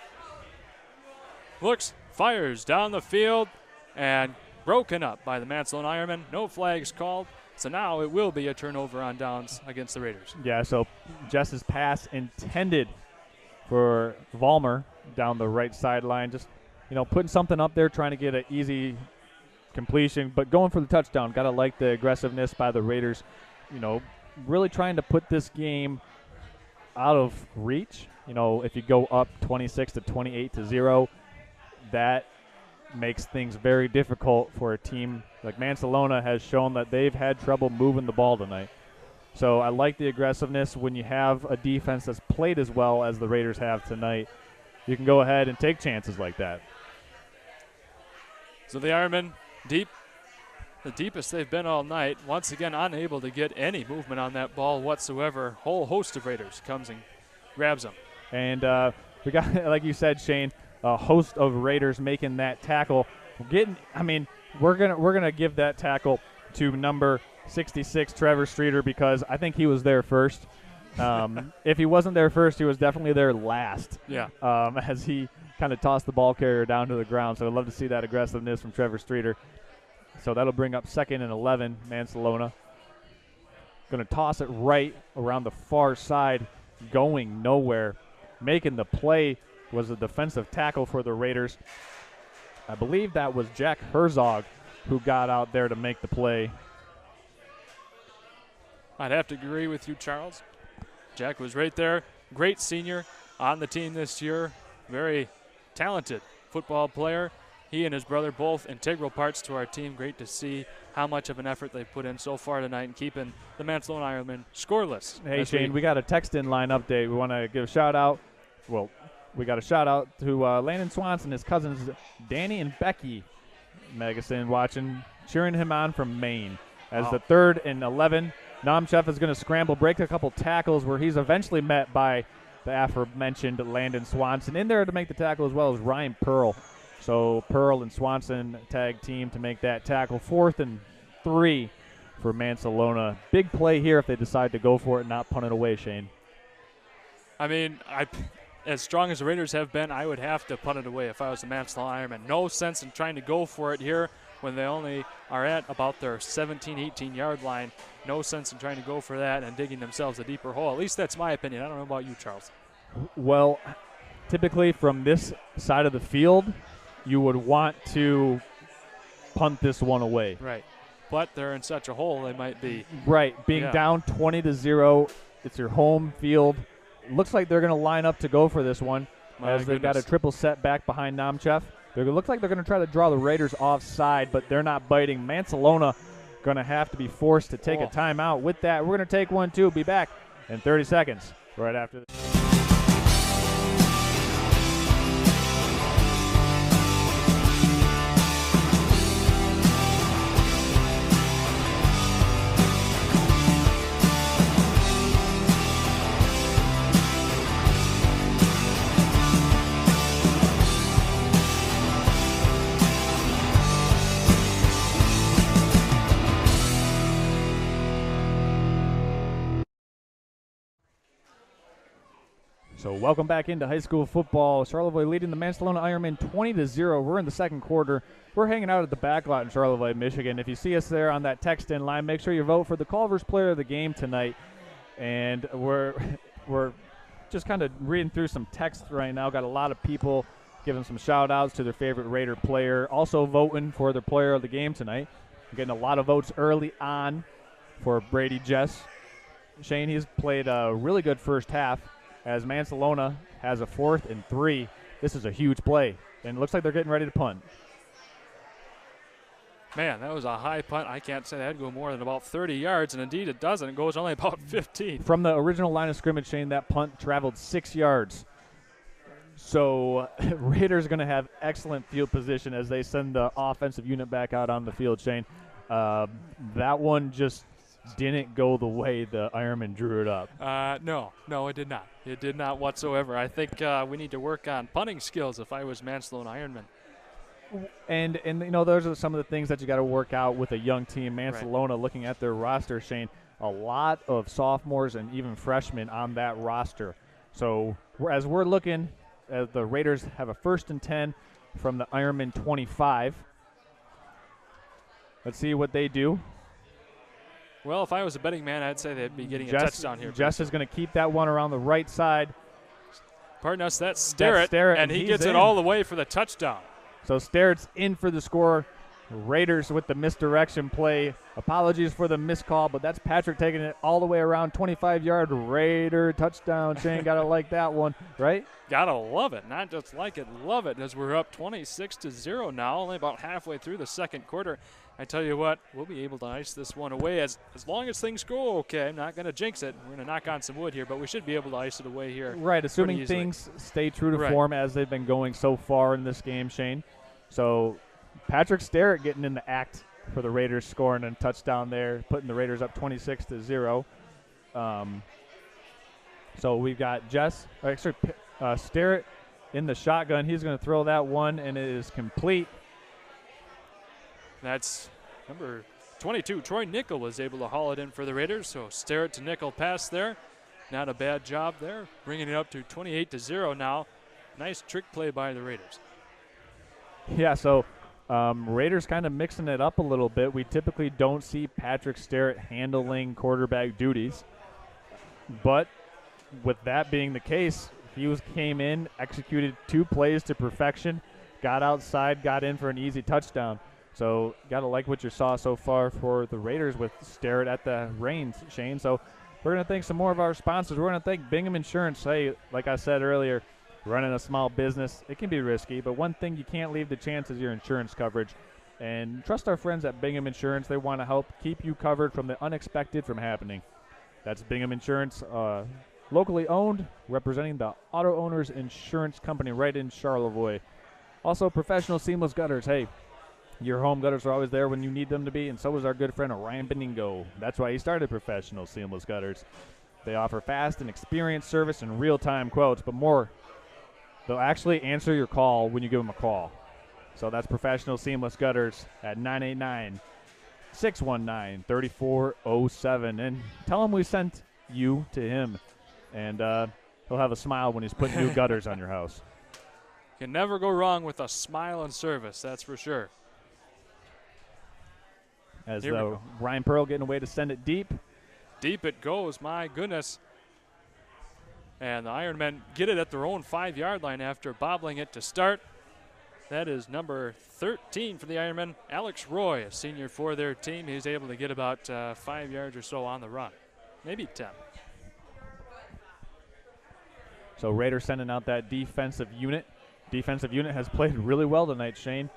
Speaker 1: Looks, fires down the field, and broken up by the Mancelona Ironmen. No flags called. So now it will be a turnover on downs against the Raiders.
Speaker 2: Yeah, so Jess's pass intended for Vollmer down the right sideline. Just, putting something up there, trying to get an easy completion, but going for the touchdown. Got to like the aggressiveness by the Raiders. Really trying to put this game out of reach. If you go up 26 to 28 to 0, that makes things very difficult for a team like Mancelona has shown that they've had trouble moving the ball tonight. So I like the aggressiveness when you have a defense that's played as well as the Raiders have tonight. You can go ahead and take chances like that.
Speaker 1: So the Ironmen deep, the deepest they've been all night. Once again, unable to get any movement on that ball whatsoever. Whole host of Raiders comes and grabs them.
Speaker 2: And we got, like you said, Shane, a host of Raiders making that tackle. We're gonna give that tackle to number 66, Trevor Streeter, because I think he was there first. If he wasn't there first, he was definitely there last.
Speaker 1: Yeah.
Speaker 2: As he kind of tossed the ball carrier down to the ground. So I'd love to see that aggressiveness from Trevor Streeter. So that'll bring up 2nd and 11, Mancelona. Going to toss it right around the far side, going nowhere. Making the play was a defensive tackle for the Raiders. I believe that was Jack Herzog who got out there to make the play.
Speaker 1: I'd have to agree with you, Charles. Jack was right there. Great senior on the team this year. Very talented football player. He and his brother both integral parts to our team. Great to see how much of an effort they've put in so far tonight in keeping the Mancelona Ironmen scoreless.
Speaker 2: Hey, Shane, we got a text-in-line update. We want to give a shout-out. Well, we got a shout-out to Landon Swanson, his cousins Danny and Becky Magasin watching, cheering him on from Maine. As the 3rd and 11, Namchef is going to scramble, break a couple tackles where he's eventually met by the aforementioned Landon Swanson. In there to make the tackle as well as Ryan Pearl. So Pearl and Swanson tag team to make that tackle. 4th and 3 for Mancelona. Big play here if they decide to go for it and not punt it away, Shane.
Speaker 1: As strong as the Raiders have been, I would have to punt it away if I was the Mancelona Ironmen. No sense in trying to go for it here when they only are at about their 17, 18-yard line. No sense in trying to go for that and digging themselves a deeper hole. At least that's my opinion. I don't know about you, Charles.
Speaker 2: Well, typically from this side of the field, you would want to punt this one away.
Speaker 1: Right. But they're in such a hole they might be.
Speaker 2: Right. Being down 20-0, it's your home field. Looks like they're going to line up to go for this one as they've got a triple set back behind Namchef. It looks like they're going to try to draw the Raiders offside, but they're not biting. Mancelona going to have to be forced to take a timeout. With that, we're going to take one, too. Be back in 30 seconds right after this. So welcome back into high school football. Charlevoix leading the Mancelona Ironmen 20-0. We're in the second quarter. We're hanging out at the back lot in Charlevoix, Michigan. If you see us there on that text-in line, make sure you vote for the Culver's player of the game tonight. And we're just kind of reading through some text right now. Got a lot of people giving some shout-outs to their favorite Raider player. Also voting for their player of the game tonight. We're getting a lot of votes early on for Brady Jess. Shane, he's played a really good first half. As Mancelona has a 4th and 3. This is a huge play, and it looks like they're getting ready to punt.
Speaker 1: Man, that was a high punt. I can't say that would go more than about 30 yards, and indeed it doesn't. It goes only about 15.
Speaker 2: From the original line of scrimmage, Shane, that punt traveled 6 yards. So Raiders going to have excellent field position as they send the offensive unit back out on the field, Shane. That one just didn't go the way the Ironmen drew it up.
Speaker 1: No, it did not. It did not whatsoever. I think we need to work on punting skills if I was Mancelona Ironmen.
Speaker 2: And those are some of the things that you got to work out with a young team. Mancelona, looking at their roster, Shane, a lot of sophomores and even freshmen on that roster. So as we're looking, the Raiders have a 1st and 10 from the Ironmen 25. Let's see what they do.
Speaker 1: Well, if I was a betting man, I'd say they'd be getting a touchdown here.
Speaker 2: Jess is going to keep that one around the right side.
Speaker 1: Pardon us, that's Sterrett,
Speaker 2: and
Speaker 1: he gets it all the way for the touchdown.
Speaker 2: So Sterrett's in for the score. Raiders with the misdirection play. Apologies for the miscall, but that's Patrick taking it all the way around, 25-yard Raider touchdown. Shane, got to like that one, right?
Speaker 1: Got to love it. Not just like it, love it, as we're up 26-0 now, only about halfway through the second quarter. I tell you what, we'll be able to ice this one away as long as things go okay. I'm not going to jinx it. We're going to knock on some wood here, but we should be able to ice it away here.
Speaker 2: Right, assuming things stay true to form as they've been going so far in this game, Shane. So Patrick Sterrett getting in the act for the Raiders, scoring a touchdown there, putting the Raiders up 26-0. So we've got Sterrett in the shotgun. He's going to throw that one, and it is complete.
Speaker 1: That's number 22. Troy Nickel was able to haul it in for the Raiders. So Sterrett to Nickel pass there. Not a bad job there. Bringing it up to 28-0 now. Nice trick play by the Raiders.
Speaker 2: Yeah, so Raiders kind of mixing it up a little bit. We typically don't see Patrick Sterrett handling quarterback duties. But with that being the case, he came in, executed 2 plays to perfection, got outside, got in for an easy touchdown. So got to like what you saw so far for the Raiders with Sterrett at the reins, Shane. So we're going to thank some more of our sponsors. We're going to thank Bingham Insurance. Hey, like I said earlier, running a small business, it can be risky, but one thing you can't leave the chance is your insurance coverage. And trust our friends at Bingham Insurance. They want to help keep you covered from the unexpected from happening. That's Bingham Insurance, locally owned, representing the Auto Owners Insurance Company right in Charlevoix. Also, Professional Seamless Gutters. Hey, your home gutters are always there when you need them to be, and so is our good friend Ryan Beningo. That's why he started Professional Seamless Gutters. They offer fast and experienced service and real-time quotes, but more, they'll actually answer your call when you give them a call. So that's Professional Seamless Gutters at 989-619-3407. And tell him we sent you to him, and he'll have a smile when he's putting new gutters on your house.
Speaker 1: Can never go wrong with a smile and service, that's for sure.
Speaker 2: As Ryan Pearl getting away to send it deep.
Speaker 1: Deep it goes, my goodness. And the Ironmen get it at their own 5-yard line after bobbling it to start. That is number 13 for the Ironmen, Alex Roy, a senior for their team. He's able to get about 5 yards or so on the run, maybe 10.
Speaker 2: So Raiders sending out that defensive unit. Defensive unit has played really well tonight, Shane.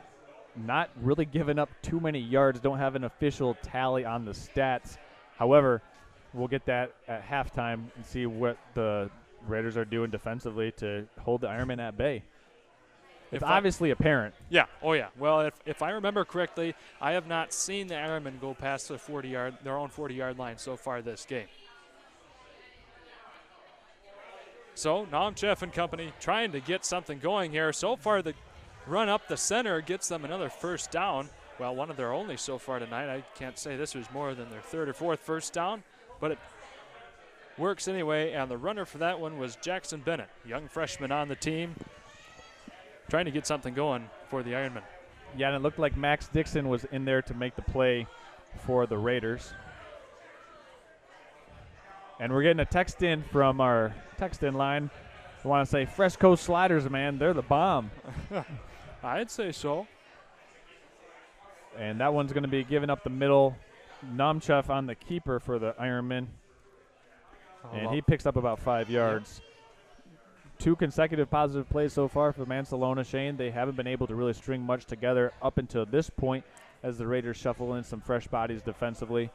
Speaker 2: Not really giving up too many yards, don't have an official tally on the stats. However, we'll get that at halftime and see what the Raiders are doing defensively to hold the Ironmen at bay. It's obviously apparent.
Speaker 1: Yeah, oh yeah. Well, if I remember correctly, I have not seen the Ironmen go past their own 40-yard line so far this game. So, Nomchev and company trying to get something going here. So far, the run up the center gets them another first down. Well, one of their only so far tonight. I can't say this was more than their 3rd or 4th first down, but it works anyway. And the runner for that one was Jackson Bennett, young freshman on the team, trying to get something going for the Ironmen.
Speaker 2: Yeah, and it looked like Max Dixon was in there to make the play for the Raiders. And we're getting a text in from our text-in line. I want to say Fresh Coast Sliders, man, they're the bomb.
Speaker 1: I'd say so.
Speaker 2: And that one's going to be giving up the middle. Nomchev on the keeper for the Ironmen. And he picks up about 5 yards. Yep. 2 consecutive positive plays so far for Mancelona, Shane. They haven't been able to really string much together up until this point as the Raiders shuffle in some fresh bodies defensively.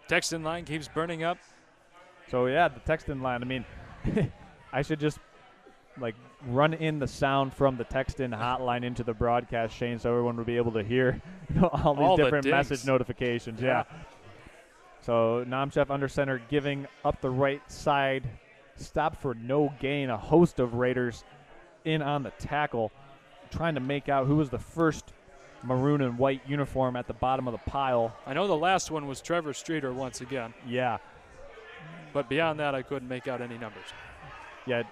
Speaker 1: Text-in line keeps burning up.
Speaker 2: So, yeah, the text-in line, I mean, I should just, run in the sound from the text-in hotline into the broadcast, Shane, so everyone would be able to hear all these different message notifications. Yeah. So, Nomchev under center giving up the right side. Stop for no gain. A host of Raiders in on the tackle, trying to make out who was the first maroon and white uniform at the bottom of the pile.
Speaker 1: I know the last one was Trevor Streeter once again.
Speaker 2: Yeah.
Speaker 1: But beyond that, I couldn't make out any numbers.
Speaker 2: Yeah,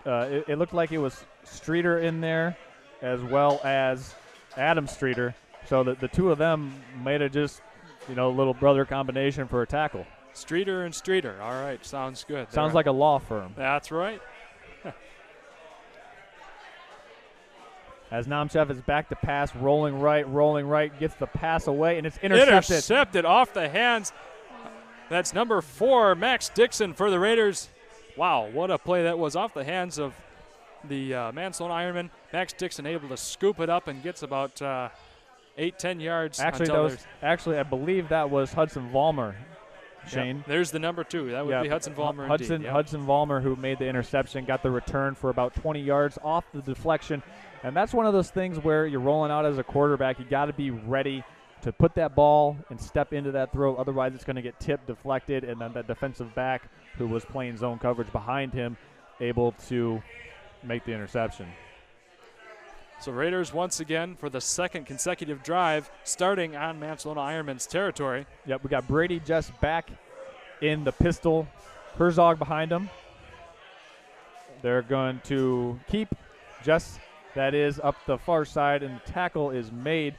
Speaker 2: it looked like it was Streeter in there, as well as Adam Streeter. So the two of them made it just, little brother combination for a tackle.
Speaker 1: Streeter and Streeter. All right, sounds good.
Speaker 2: Sounds like a law firm.
Speaker 1: That's right.
Speaker 2: As Namchev is back to pass, rolling right, gets the pass away, and it's intercepted.
Speaker 1: Intercepted off the hands. That's number 4, Max Dixon for the Raiders. Wow, what a play that was off the hands of the Mancelona Ironmen. Max Dixon able to scoop it up and gets about 8-10 yards.
Speaker 2: Actually, I believe that was Hudson Vollmer, Shane.
Speaker 1: Yep, there's the number 2. That would be Hudson Vollmer.
Speaker 2: Hudson Vollmer, who made the interception, got the return for about 20 yards off the deflection. And that's one of those things where you're rolling out as a quarterback. You got to be ready to put that ball and step into that throw. Otherwise, it's going to get tipped, deflected, and then that defensive back who was playing zone coverage behind him able to make the interception.
Speaker 1: So Raiders once again for the second consecutive drive starting on Mancelona Ironmen's territory.
Speaker 2: Yep, we got Brady just back in the pistol. Herzog behind him. They're going to keep just that is up the far side, and the tackle is made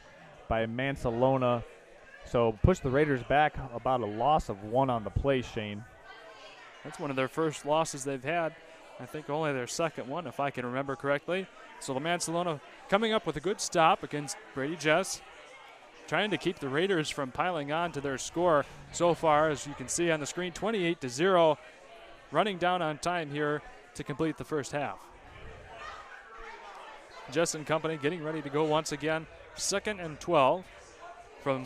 Speaker 2: by Mancelona. So push the Raiders back about a loss of 1 on the play, Shane.
Speaker 1: That's one of their first losses they've had. I think only their second one, if I can remember correctly. So the Mancelona coming up with a good stop against Brady Jess, trying to keep the Raiders from piling on to their score so far, as you can see on the screen, 28-0, running down on time here to complete the first half. Jess and company getting ready to go once again. 2nd and 12 from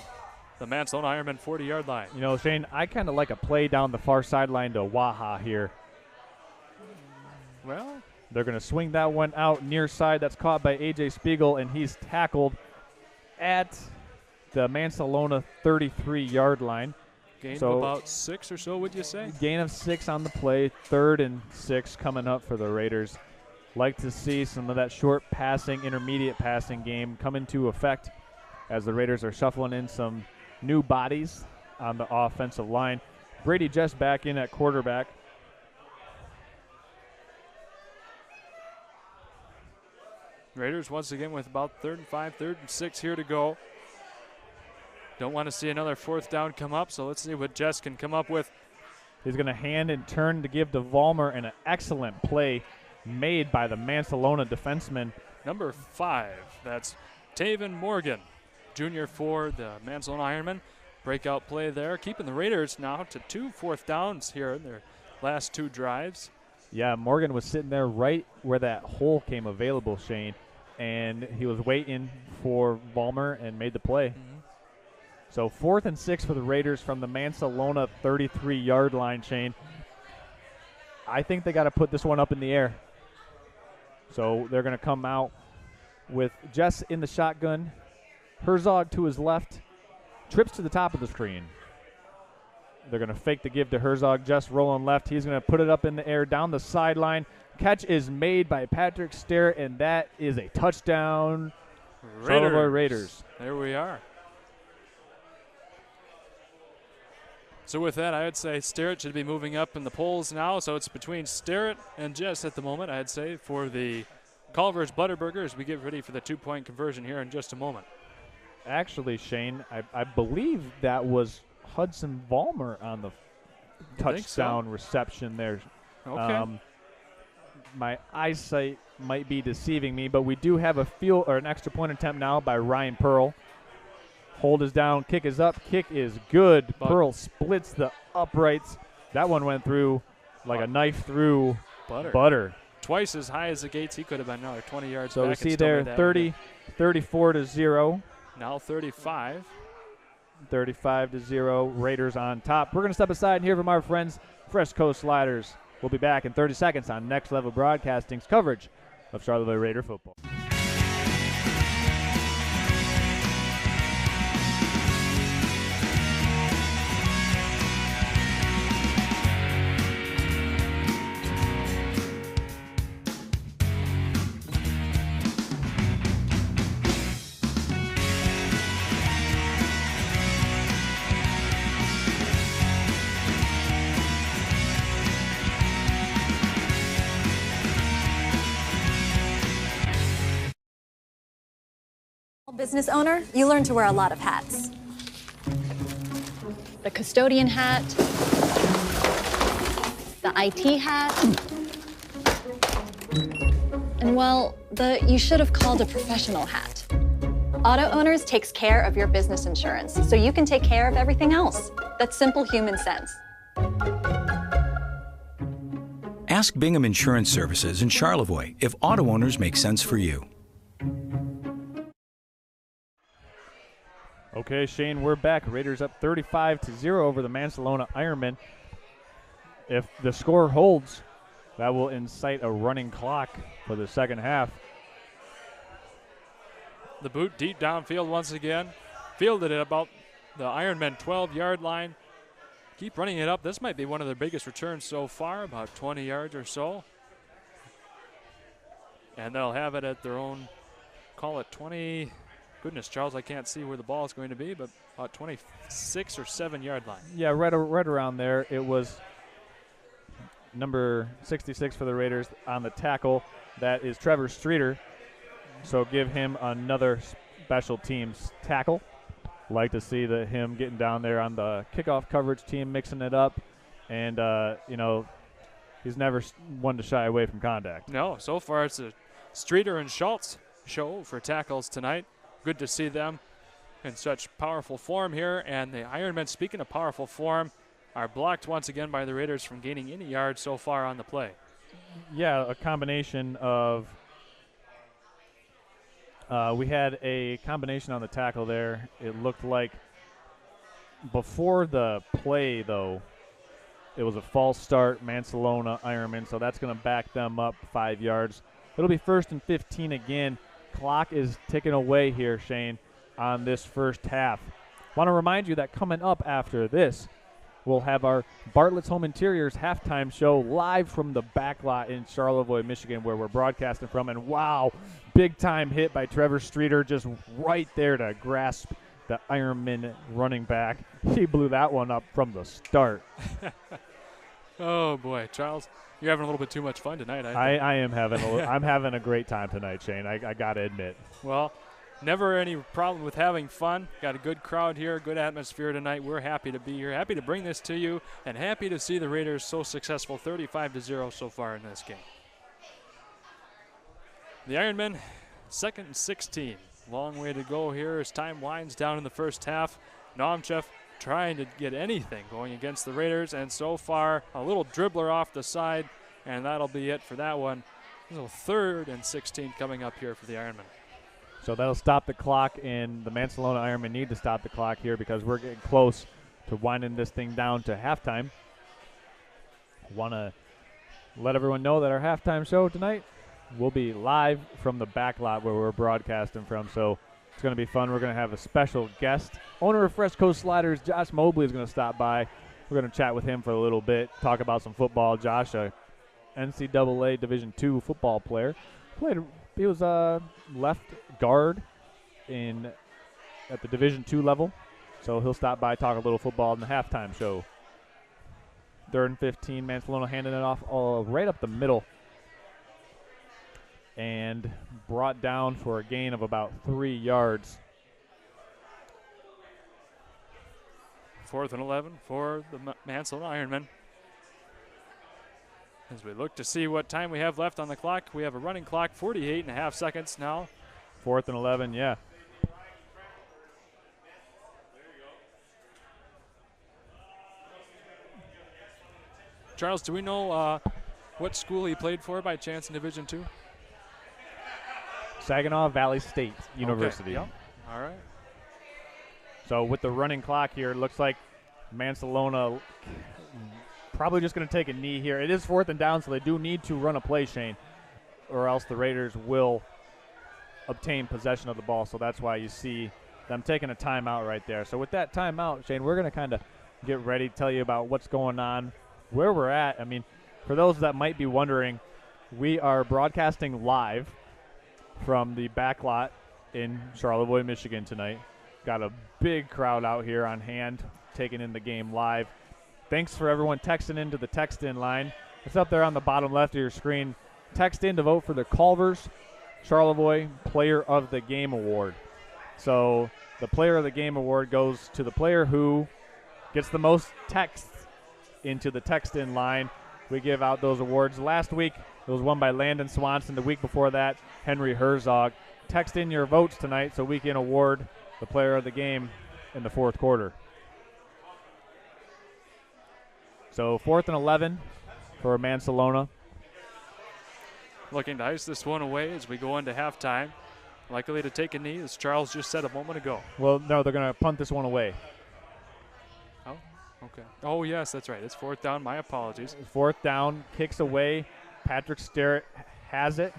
Speaker 1: the Mancelona Ironmen 40-yard line.
Speaker 2: Shane, I kind of like a play down the far sideline to Waha here.
Speaker 1: Well,
Speaker 2: they're going to swing that one out near side. That's caught by A.J. Spiegel, and he's tackled at the Mancelona 33-yard line.
Speaker 1: Gain of about 6 or so, would you say?
Speaker 2: Gain of 6 on the play. 3rd and 6 coming up for the Raiders. Like to see some of that short passing, intermediate passing game come into effect as the Raiders are shuffling in some new bodies on the offensive line. Brady just back in at quarterback.
Speaker 1: Raiders once again with about 3rd and 5, 3rd and 6 here to go. Don't want to see another 4th down come up, so let's see what Jess can come up with.
Speaker 2: He's going to hand and turn to give to Vollmer, and an excellent play made by the Mancelona defenseman.
Speaker 1: Number 5, that's Taven Morgan, junior for the Mancelona Ironmen. Breakout play there, keeping the Raiders now to 2 4th downs here in their last 2 drives.
Speaker 2: Yeah, Morgan was sitting there right where that hole came available, Shane, and he was waiting for Vollmer and made the play.
Speaker 1: Mm-hmm.
Speaker 2: So 4th and 6 for the Raiders from the Mancelona 33-yard line, Shane. I think they got to put this one up in the air. So they're going to come out with Jess in the shotgun, Herzog to his left, trips to the top of the screen. They're going to fake the give to Herzog, Jess rolling left. He's going to put it up in the air down the sideline. Catch is made by Patrick Sterrett, and that is a touchdown. Charlevoix Raiders.
Speaker 1: There we are. So with that, I would say Sterrett should be moving up in the polls now. So it's between Sterrett and Jess at the moment, I'd say, for the Culver's Butterburger as we get ready for the 2-point conversion here in just a moment.
Speaker 2: Actually, Shane, I believe that was Hudson Vollmer on the touchdown reception there.
Speaker 1: Okay.
Speaker 2: My eyesight might be deceiving me, but we do have an extra point attempt now by Ryan Pearl. Hold is down, kick is up, kick is good. Pearl splits the uprights. That one went through like a knife through butter.
Speaker 1: Twice as high as the gates. He could have been another 20 yards
Speaker 2: so
Speaker 1: back.
Speaker 2: So we see there 34-0.
Speaker 1: Now 35.
Speaker 2: 35-0, Raiders on top. We're going to step aside and hear from our friends, Fresh Coast Sliders. We'll be back in 30 seconds on Next Level Broadcasting's coverage of Charlevoix Raider football.
Speaker 4: Business owner, you learn to wear a lot of hats. The custodian hat, the IT hat, and well, the you should have called a professional hat. Auto Owners takes care of your business insurance, so you can take care of everything else. That's simple human sense.
Speaker 5: Ask Bingham Insurance Services in Charlevoix if auto owners make sense for you.
Speaker 2: Okay, Shane, we're back. Raiders up 35-0 over the Mancelona Ironmen. If the score holds, that will incite a running clock for the second half.
Speaker 1: The boot deep downfield once again. Fielded it about the Ironmen 12-yard line. Keep running it up. This might be one of their biggest returns so far, about 20 yards or so. And they'll have it at their own, call it 20. Goodness, Charles, I can't see where the ball is going to be, but about 26 or 7-yard line.
Speaker 2: Yeah, right around there. It was number 66 for the Raiders on the tackle. That is Trevor Streeter. So give him another special teams tackle. Like to see him getting down there on the kickoff coverage team, mixing it up. And, he's never one to shy away from contact.
Speaker 1: No, so far it's a Streeter and Schultz show for tackles tonight. Good to see them in such powerful form here. And the Ironmen, speaking of powerful form, are blocked once again by the Raiders from gaining any yards so far on the play.
Speaker 2: Yeah, a combination of we had a combination on the tackle there. It looked like before the play, though, it was a false start, Mancelona Ironman, so that's going to back them up 5 yards. It'll be 1st and 15 again. Clock is ticking away here, Shane, on this first half. Want to remind you that coming up after this, we'll have our Bartlett's Home Interiors halftime show live from the back lot in Charlevoix, Michigan, where we're broadcasting from. And wow, big time hit by Trevor Streeter, just right there to grasp the Ironman running back. He blew that one up from the start.
Speaker 1: Oh boy, Charles, you're having a little bit too much fun tonight.
Speaker 2: I am having I'm having a great time tonight, Shane. I gotta admit.
Speaker 1: Well, never any problem with having fun. Got a good crowd here, good atmosphere tonight. We're happy to be here, happy to bring this to you, and happy to see the Raiders so successful, 35-0 so far in this game. The Ironmen, 2nd and 16. Long way to go here as time winds down in the first half. Nomchev trying to get anything going against the Raiders, and so far a little dribbler off the side, and that'll be it for that one. So 3rd and 16 coming up here for the Ironmen.
Speaker 2: So that'll stop the clock, and the Mancelona Ironmen need to stop the clock here because we're getting close to winding this thing down to halftime. Want to let everyone know that our halftime show tonight will be live from the back lot where we're broadcasting from, so it's going to be fun. We're going to have a special guest. Owner of Fresco Sliders, Josh Mobley, is going to stop by. We're going to chat with him for a little bit, talk about some football. Josh, a NCAA Division II football player. He was left guard at the Division II level, so he'll stop by, talk a little football in the halftime show. 3rd and 15, Mancelona handing it off right up the middle, and brought down for a gain of about 3 yards.
Speaker 1: 4th and 11 for the Mancelona Ironmen. As we look to see what time we have left on the clock, we have a running clock, 48.5 seconds now.
Speaker 2: 4th and 11, yeah.
Speaker 1: Charles, do we know what school he played for by chance in Division II?
Speaker 2: Saginaw Valley State University.
Speaker 1: Okay. Yep. All right.
Speaker 2: So with the running clock here, it looks like Mancelona probably just going to take a knee here. It is 4th and down, so they do need to run a play, Shane, or else the Raiders will obtain possession of the ball. So that's why you see them taking a timeout right there. So with that timeout, Shane, we're going to kind of get ready to tell you about what's going on, where we're at. I mean, for those that might be wondering, we are broadcasting live from the back lot in Charlevoix, Michigan tonight. Got a big crowd out here on hand taking in the game live. Thanks for everyone texting into the text-in line. It's up there on the bottom left of your screen. Text in to vote for the Culver's Charlevoix Player of the Game Award. So the player of the game award goes to the player who gets the most texts into the text-in line. We give out those awards. Last week, it was won by Landon Swanson. The week before that, Henry Herzog. Text in your votes tonight so we can award the player of the game in the fourth quarter. So 4th and 11 for Mancelona.
Speaker 1: Looking to ice this one away as we go into halftime. Likely to take a knee, as Charles just said a moment ago.
Speaker 2: Well, no, they're going to punt this one away.
Speaker 1: Oh, okay. Oh, yes, that's right. It's 4th down. My apologies.
Speaker 2: 4th down, kicks away. Patrick Sterrett has it.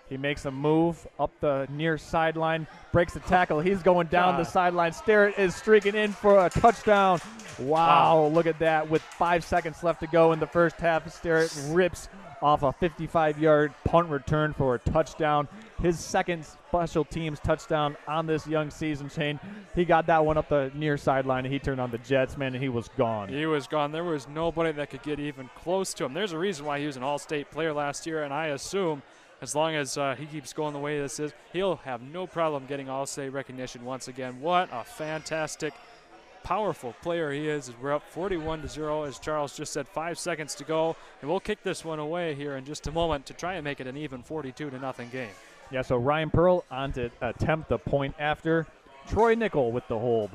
Speaker 2: He makes a move up the near sideline, breaks the tackle. He's going down the sideline. Sterrett is streaking in for a touchdown. Wow, look at that. With 5 seconds left to go in the first half, Sterrett rips off a 55-yard punt return for a touchdown. His second special teams touchdown on this young season, Shane. He got that one up the near sideline, and he turned on the Jets, man, and he was gone.
Speaker 1: He was gone. There was nobody that could get even close to him. There's a reason why he was an all-state player last year, and I assume as long as he keeps going the way this is, he'll have no problem getting all-state recognition once again. What a fantastic, powerful player he is. We're up 41-0, as Charles just said, 5 seconds to go, and we'll kick this one away here in just a moment to try and make it an even 42-0 game.
Speaker 2: Yeah, so Ryan Pearl on to attempt the point after. Troy Nickel with the hold.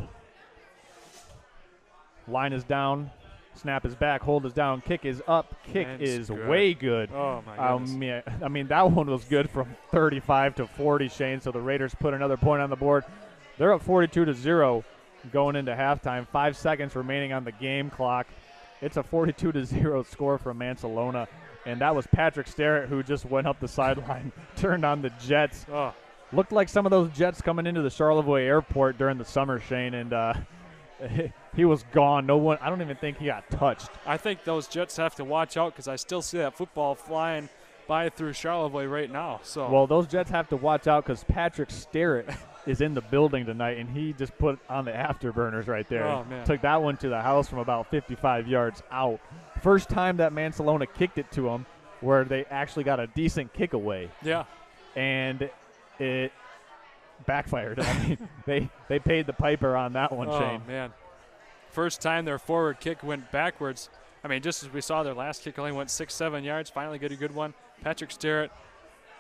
Speaker 2: Line is down. Snap is back. Hold is down. Kick is up. Kick is good. Way good.
Speaker 1: Oh, my goodness.
Speaker 2: I mean, that one was good from 35 to 40, Shane, so the Raiders put another point on the board. They're up 42-0 going into halftime. 5 seconds remaining on the game clock. It's a 42-0 score for Mancelona. And that was Patrick Sterrett who just went up the sideline, turned on the Jets.
Speaker 1: Oh.
Speaker 2: Looked like some of those Jets coming into the Charlevoix airport during the summer, Shane, and he was gone. No one. I don't even think he got touched.
Speaker 1: I think those Jets have to watch out because I still see that football flying by through Charlevoix right now. So
Speaker 2: well, those Jets have to watch out because Patrick Sterrett is in the building tonight, and he just put on the afterburners right there.
Speaker 1: Oh, man.
Speaker 2: Took that one to the house from about 55 yards out. First time that Mancelona kicked it to him where they actually got a decent kick away.
Speaker 1: Yeah.
Speaker 2: And it backfired. I mean, they paid the piper on that one, Shane.
Speaker 1: Oh, man. First time their forward kick went backwards. I mean, just as we saw, their last kick only went 6-7 yards. Finally get a good one. Patrick Sterrett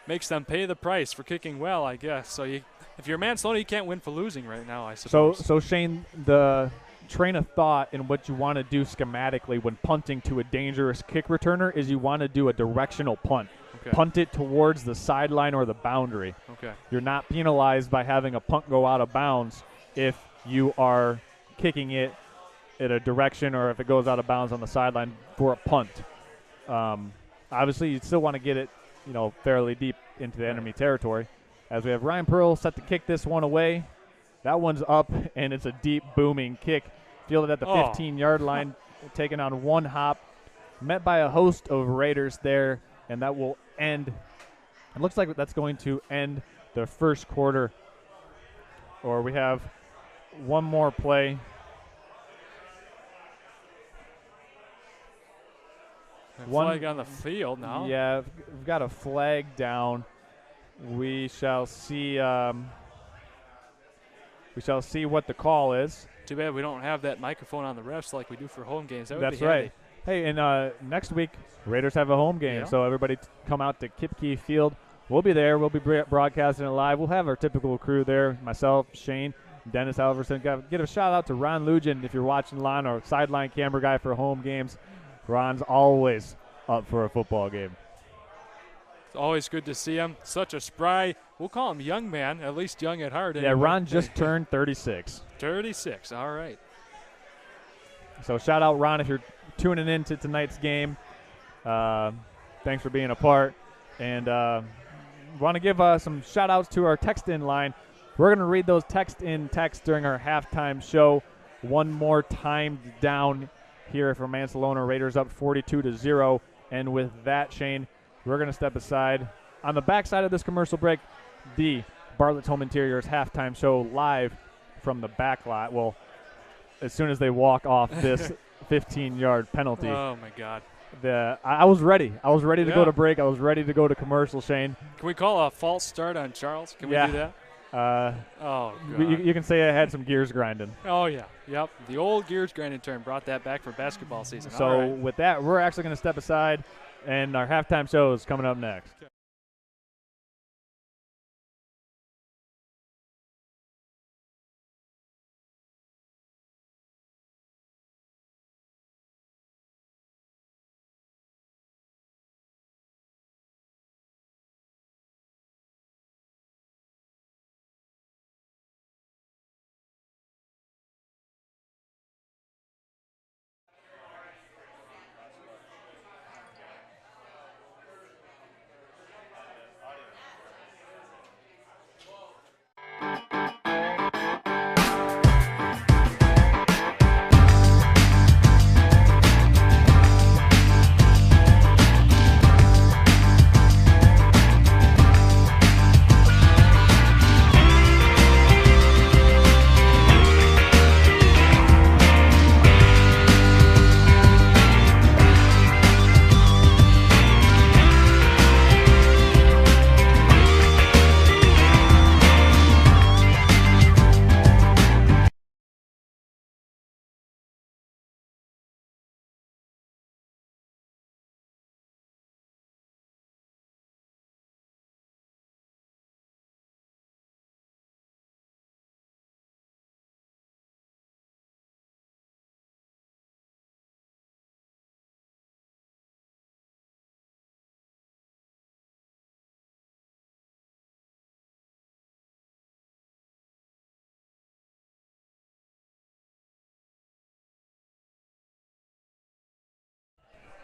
Speaker 1: makes them pay the price for kicking well, I guess. So if you're Mancelona, you can't win for losing right now, I suppose.
Speaker 2: So Shane, the train of thought in what you want to do schematically when punting to a dangerous kick returner is you want to do a directional punt.
Speaker 1: Okay.
Speaker 2: Punt it towards the sideline or the boundary.
Speaker 1: Okay.
Speaker 2: You're not penalized by having a punt go out of bounds if you are kicking it in a direction or if it goes out of bounds on the sideline for a punt. Obviously, you still want to get it, fairly deep into the enemy territory. As we have Ryan Pearl set to kick this one away. That one's up, and it's a deep, booming kick. Fielded at the 15-yard line, taken on one hop. Met by a host of Raiders there, and that will end. It looks like that's going to end the first quarter. Or we have one more play.
Speaker 1: Flag on the field now.
Speaker 2: Yeah, we've got a flag down. We shall see. We shall see what the call is.
Speaker 1: Too bad we don't have that microphone on the refs like we do for home games. That would
Speaker 2: That's
Speaker 1: be
Speaker 2: right.
Speaker 1: handy.
Speaker 2: Hey, and next week, Raiders have a home game, so everybody come out to Kipke Field. We'll be there. We'll be broadcasting it live. We'll have our typical crew there, myself, Shane, Dennis Alverson. Get a shout-out to Ron Lugin if you're watching line or sideline camera guy for home games. Ron's always up for a football game.
Speaker 1: It's always good to see him. Such a spry, we'll call him young man, at least young at heart.
Speaker 2: Yeah,
Speaker 1: anyway.
Speaker 2: Ron just turned 36.
Speaker 1: 36, all right.
Speaker 2: So shout out, Ron, if you're tuning in to tonight's game. Thanks for being a part. And want to give some shout outs to our text-in line. We're going to read those text-in texts during our halftime show one more time down here for Mancelona. Raiders up 42-0. And with that, Shane, we're going to step aside. On the backside of this commercial break, the Bartlett Home Interiors halftime show live from the back lot. Well, as soon as they walk off this 15-yard penalty.
Speaker 1: Oh, my God.
Speaker 2: I was ready. I was ready to go to break. I was ready to go to commercial, Shane.
Speaker 1: Can we call a false start on Charles? Can we do that? Oh, God.
Speaker 2: You can say I had some gears grinding.
Speaker 1: Oh, yeah. Yep. The old gears grinding term brought that back for basketball season.
Speaker 2: So
Speaker 1: All right.
Speaker 2: with that, we're actually going to step aside, and our halftime show is coming up next.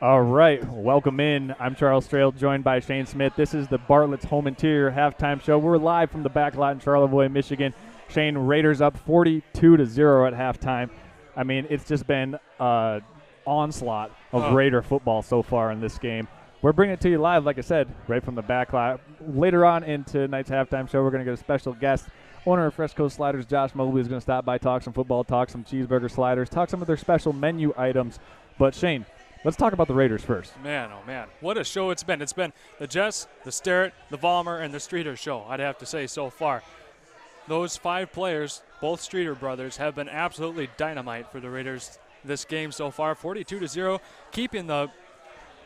Speaker 2: All right, welcome in. I'm Charles Strail, joined by Shane Smith. This is the Bartlett's Home Interior halftime show. We're live from the back lot in Charlevoix, Michigan. Shane, Raiders up 42-0 at halftime. I mean, it's just been an onslaught of Raider football so far in this game. We're bringing it to you live, like I said, right from the back lot. Later on in tonight's halftime show, we're going to get a special guest. Owner of Fresco Sliders, Josh Mobley, is going to stop by, talk some football, talk some cheeseburger sliders, talk some of their special menu items. But, Shane, let's talk about the Raiders first.
Speaker 1: Man, oh, man. What a show it's been. It's been the Jess, the Sterrett, the Vollmer, and the Streeter show, I'd have to say, so far. Those 5 players, both Streeter brothers, have been absolutely dynamite for the Raiders this game so far. 42-0, keeping the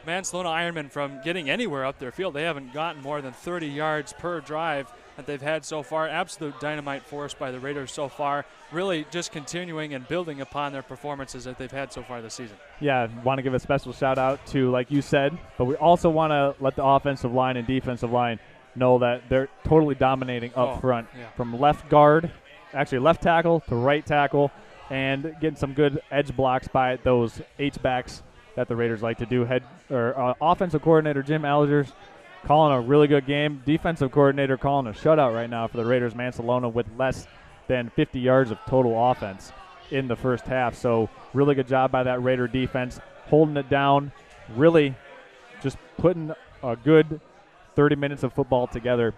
Speaker 1: Mancelona Ironmen from getting anywhere up their field. They haven't gotten more than 30 yards per drive that they've had so far. Absolute dynamite force by the Raiders so far. Really just continuing and building upon their performances that they've had so far this season.
Speaker 2: Yeah, want to give a special shout out to, like you said, but we also want to let the offensive line and defensive line know that they're totally dominating up front.
Speaker 1: Yeah.
Speaker 2: From left guard, actually left tackle to right tackle, and getting some good edge blocks by those H-backs that the Raiders like to do. Offensive coordinator Jim Algers calling a really good game. Defensive coordinator calling a shutout right now for the Raiders. Mancelona with less than 50 yards of total offense in the first half. So really good job by that Raider defense, holding it down, really just putting a good 30 minutes of football together.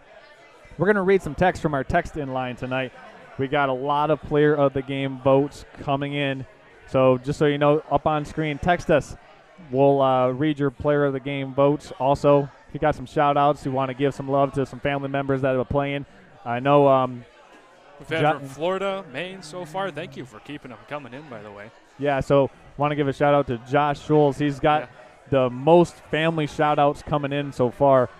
Speaker 2: We're going to read some text from our text-in line tonight. We got a lot of player of the game votes coming in. So just so you know, up on screen, text us. We'll read your player of the game votes. Also, if you got some shout-outs, you want to give some love to some family members that are playing. I know
Speaker 1: we've had from Florida, Maine so far. Thank you for keeping them coming in, by the way.
Speaker 2: Yeah, so want to give a shout-out to Josh Scholes. He's got the most family shout-outs coming in so far.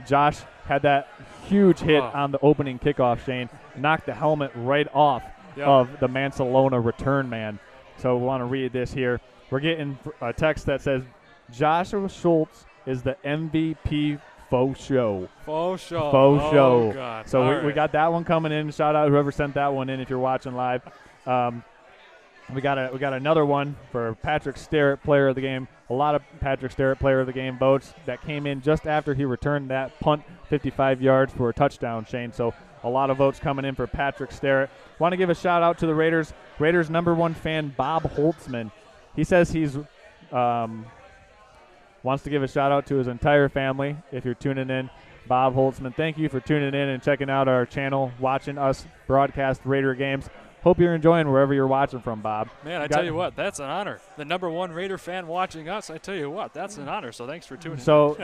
Speaker 2: Josh had that huge hit on the opening kickoff, Shane. Knocked the helmet right off of the Mancelona return man. So we want to read this here. We're getting a text that says, Joshua Schultz is the MVP faux show.
Speaker 1: Faux show.
Speaker 2: Faux show.
Speaker 1: God.
Speaker 2: So we got that one coming in. Shout out whoever sent that one in if you're watching live. We got another one for Patrick Sterrett, player of the game. A lot of Patrick Sterrett, player of the game votes that came in just after he returned that punt 55 yards for a touchdown, Shane. So a lot of votes coming in for Patrick Sterrett. Want to give a shout out to the Raiders. Raiders #1 fan Bob Holtzman. He says he's wants to give a shout out to his entire family. If you're tuning in, Bob Holtzman, thank you for tuning in and checking out our channel, watching us broadcast Raider games. Hope you're enjoying wherever you're watching from, Bob.
Speaker 1: Man, I tell you what, that's an honor. The #1 Raider fan watching us, I tell you what, that's an honor. So thanks for tuning in.
Speaker 2: So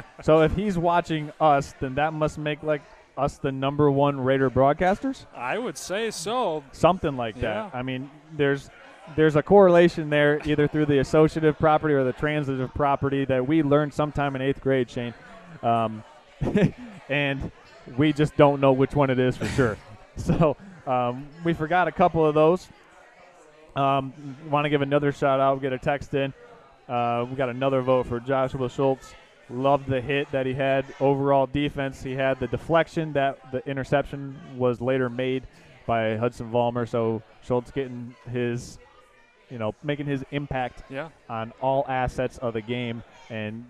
Speaker 2: if he's watching us, then that must make like us the number one Raider broadcasters?
Speaker 1: I would say so.
Speaker 2: Something like
Speaker 1: Yeah.
Speaker 2: that. I mean, there's a correlation there either through the associative property or the transitive property that we learned sometime in 8th grade, Shane. And we just don't know which one it is for sure. So we forgot a couple of those. Want to give another shout out, get a text in. We got another vote for Joshua Schultz. Loved the hit that he had. Overall defense, he had the deflection that the interception was later made by Hudson Vollmer. So Schultz getting his, making his impact on all assets of the game, and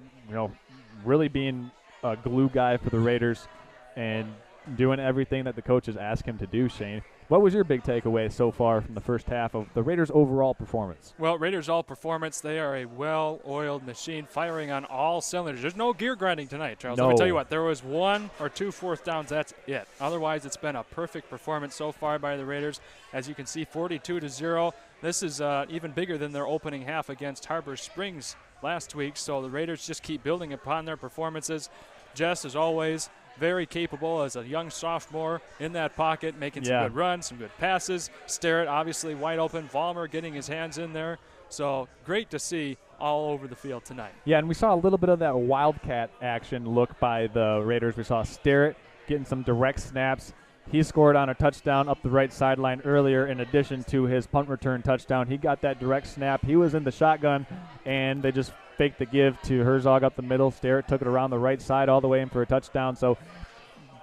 Speaker 2: really being a glue guy for the Raiders and doing everything that the coaches ask him to do. Shane, what was your big takeaway so far from the first half of the Raiders' overall performance?
Speaker 1: Well, Raiders' all performance, they are a well-oiled machine firing on all cylinders. There's no gear grinding tonight, Charles.
Speaker 2: No.
Speaker 1: Let me tell you what, there was 1 or 2 fourth downs, that's it. Otherwise, it's been a perfect performance so far by the Raiders. As you can see, 42-0. This is even bigger than their opening half against Harbor Springs last week. So the Raiders just keep building upon their performances. Jess, as always, very capable as a young sophomore in that pocket, making some good runs, some good passes. Starrett obviously wide open. Vollmer getting his hands in there. So great to see all over the field tonight.
Speaker 2: Yeah, and we saw a little bit of that wildcat action look by the Raiders. We saw Starrett getting some direct snaps. He scored on a touchdown up the right sideline earlier in addition to his punt return touchdown. He got that direct snap. He was in the shotgun, and they just faked the give to Herzog up the middle. Starrett took it around the right side all the way in for a touchdown. So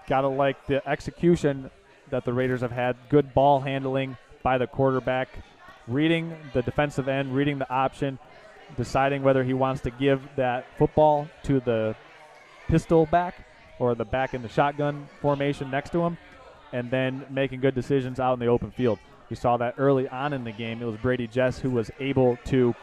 Speaker 2: got to like the execution that the Raiders have had. Good ball handling by the quarterback, reading the defensive end, reading the option, deciding whether he wants to give that football to the pistol back or the back in the shotgun formation next to him, and then making good decisions out in the open field. We saw that early on in the game. It was Brady Jess who was able to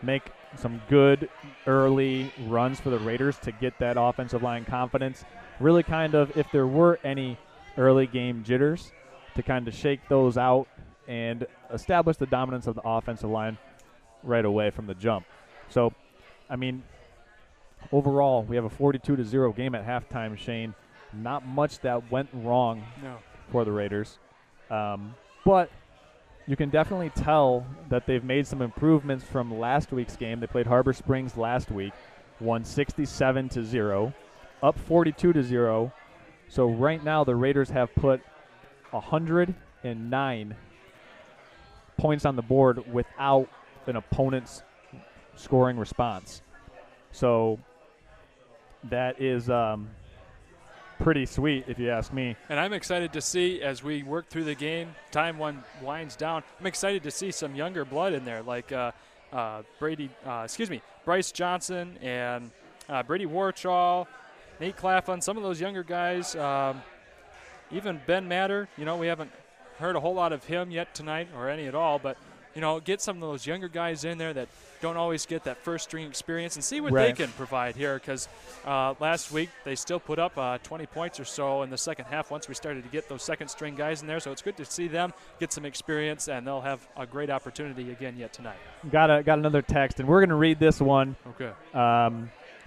Speaker 2: make some good early runs for the Raiders to get that offensive line confidence. Really kind of, if there were any early game jitters, to kind of shake those out and establish the dominance of the offensive line right away from the jump. So, I mean, overall, we have a 42-0 game at halftime, Shane. Not much that went wrong for the Raiders. But you can definitely tell that they've made some improvements from last week's game. They played Harbor Springs last week, won 67-0, up 42-0. So right now the Raiders have put 109 points on the board without an opponent's scoring response. So that is pretty sweet, if you ask me.
Speaker 1: And I'm excited to see, as we work through the game, time winds down, I'm excited to see some younger blood in there, like Bryce Johnson and Brady Warchall, Nate Claflin, some of those younger guys, even Ben Matter. We haven't heard a whole lot of him yet tonight, or any at all, but get some of those younger guys in there that don't always get that first string experience, and see what they can provide here, because last week they still put up 20 points or so in the second half once we started to get those second string guys in there. So it's good to see them get some experience, and they'll have a great opportunity again yet tonight.
Speaker 2: Got another text, and we're going to read this one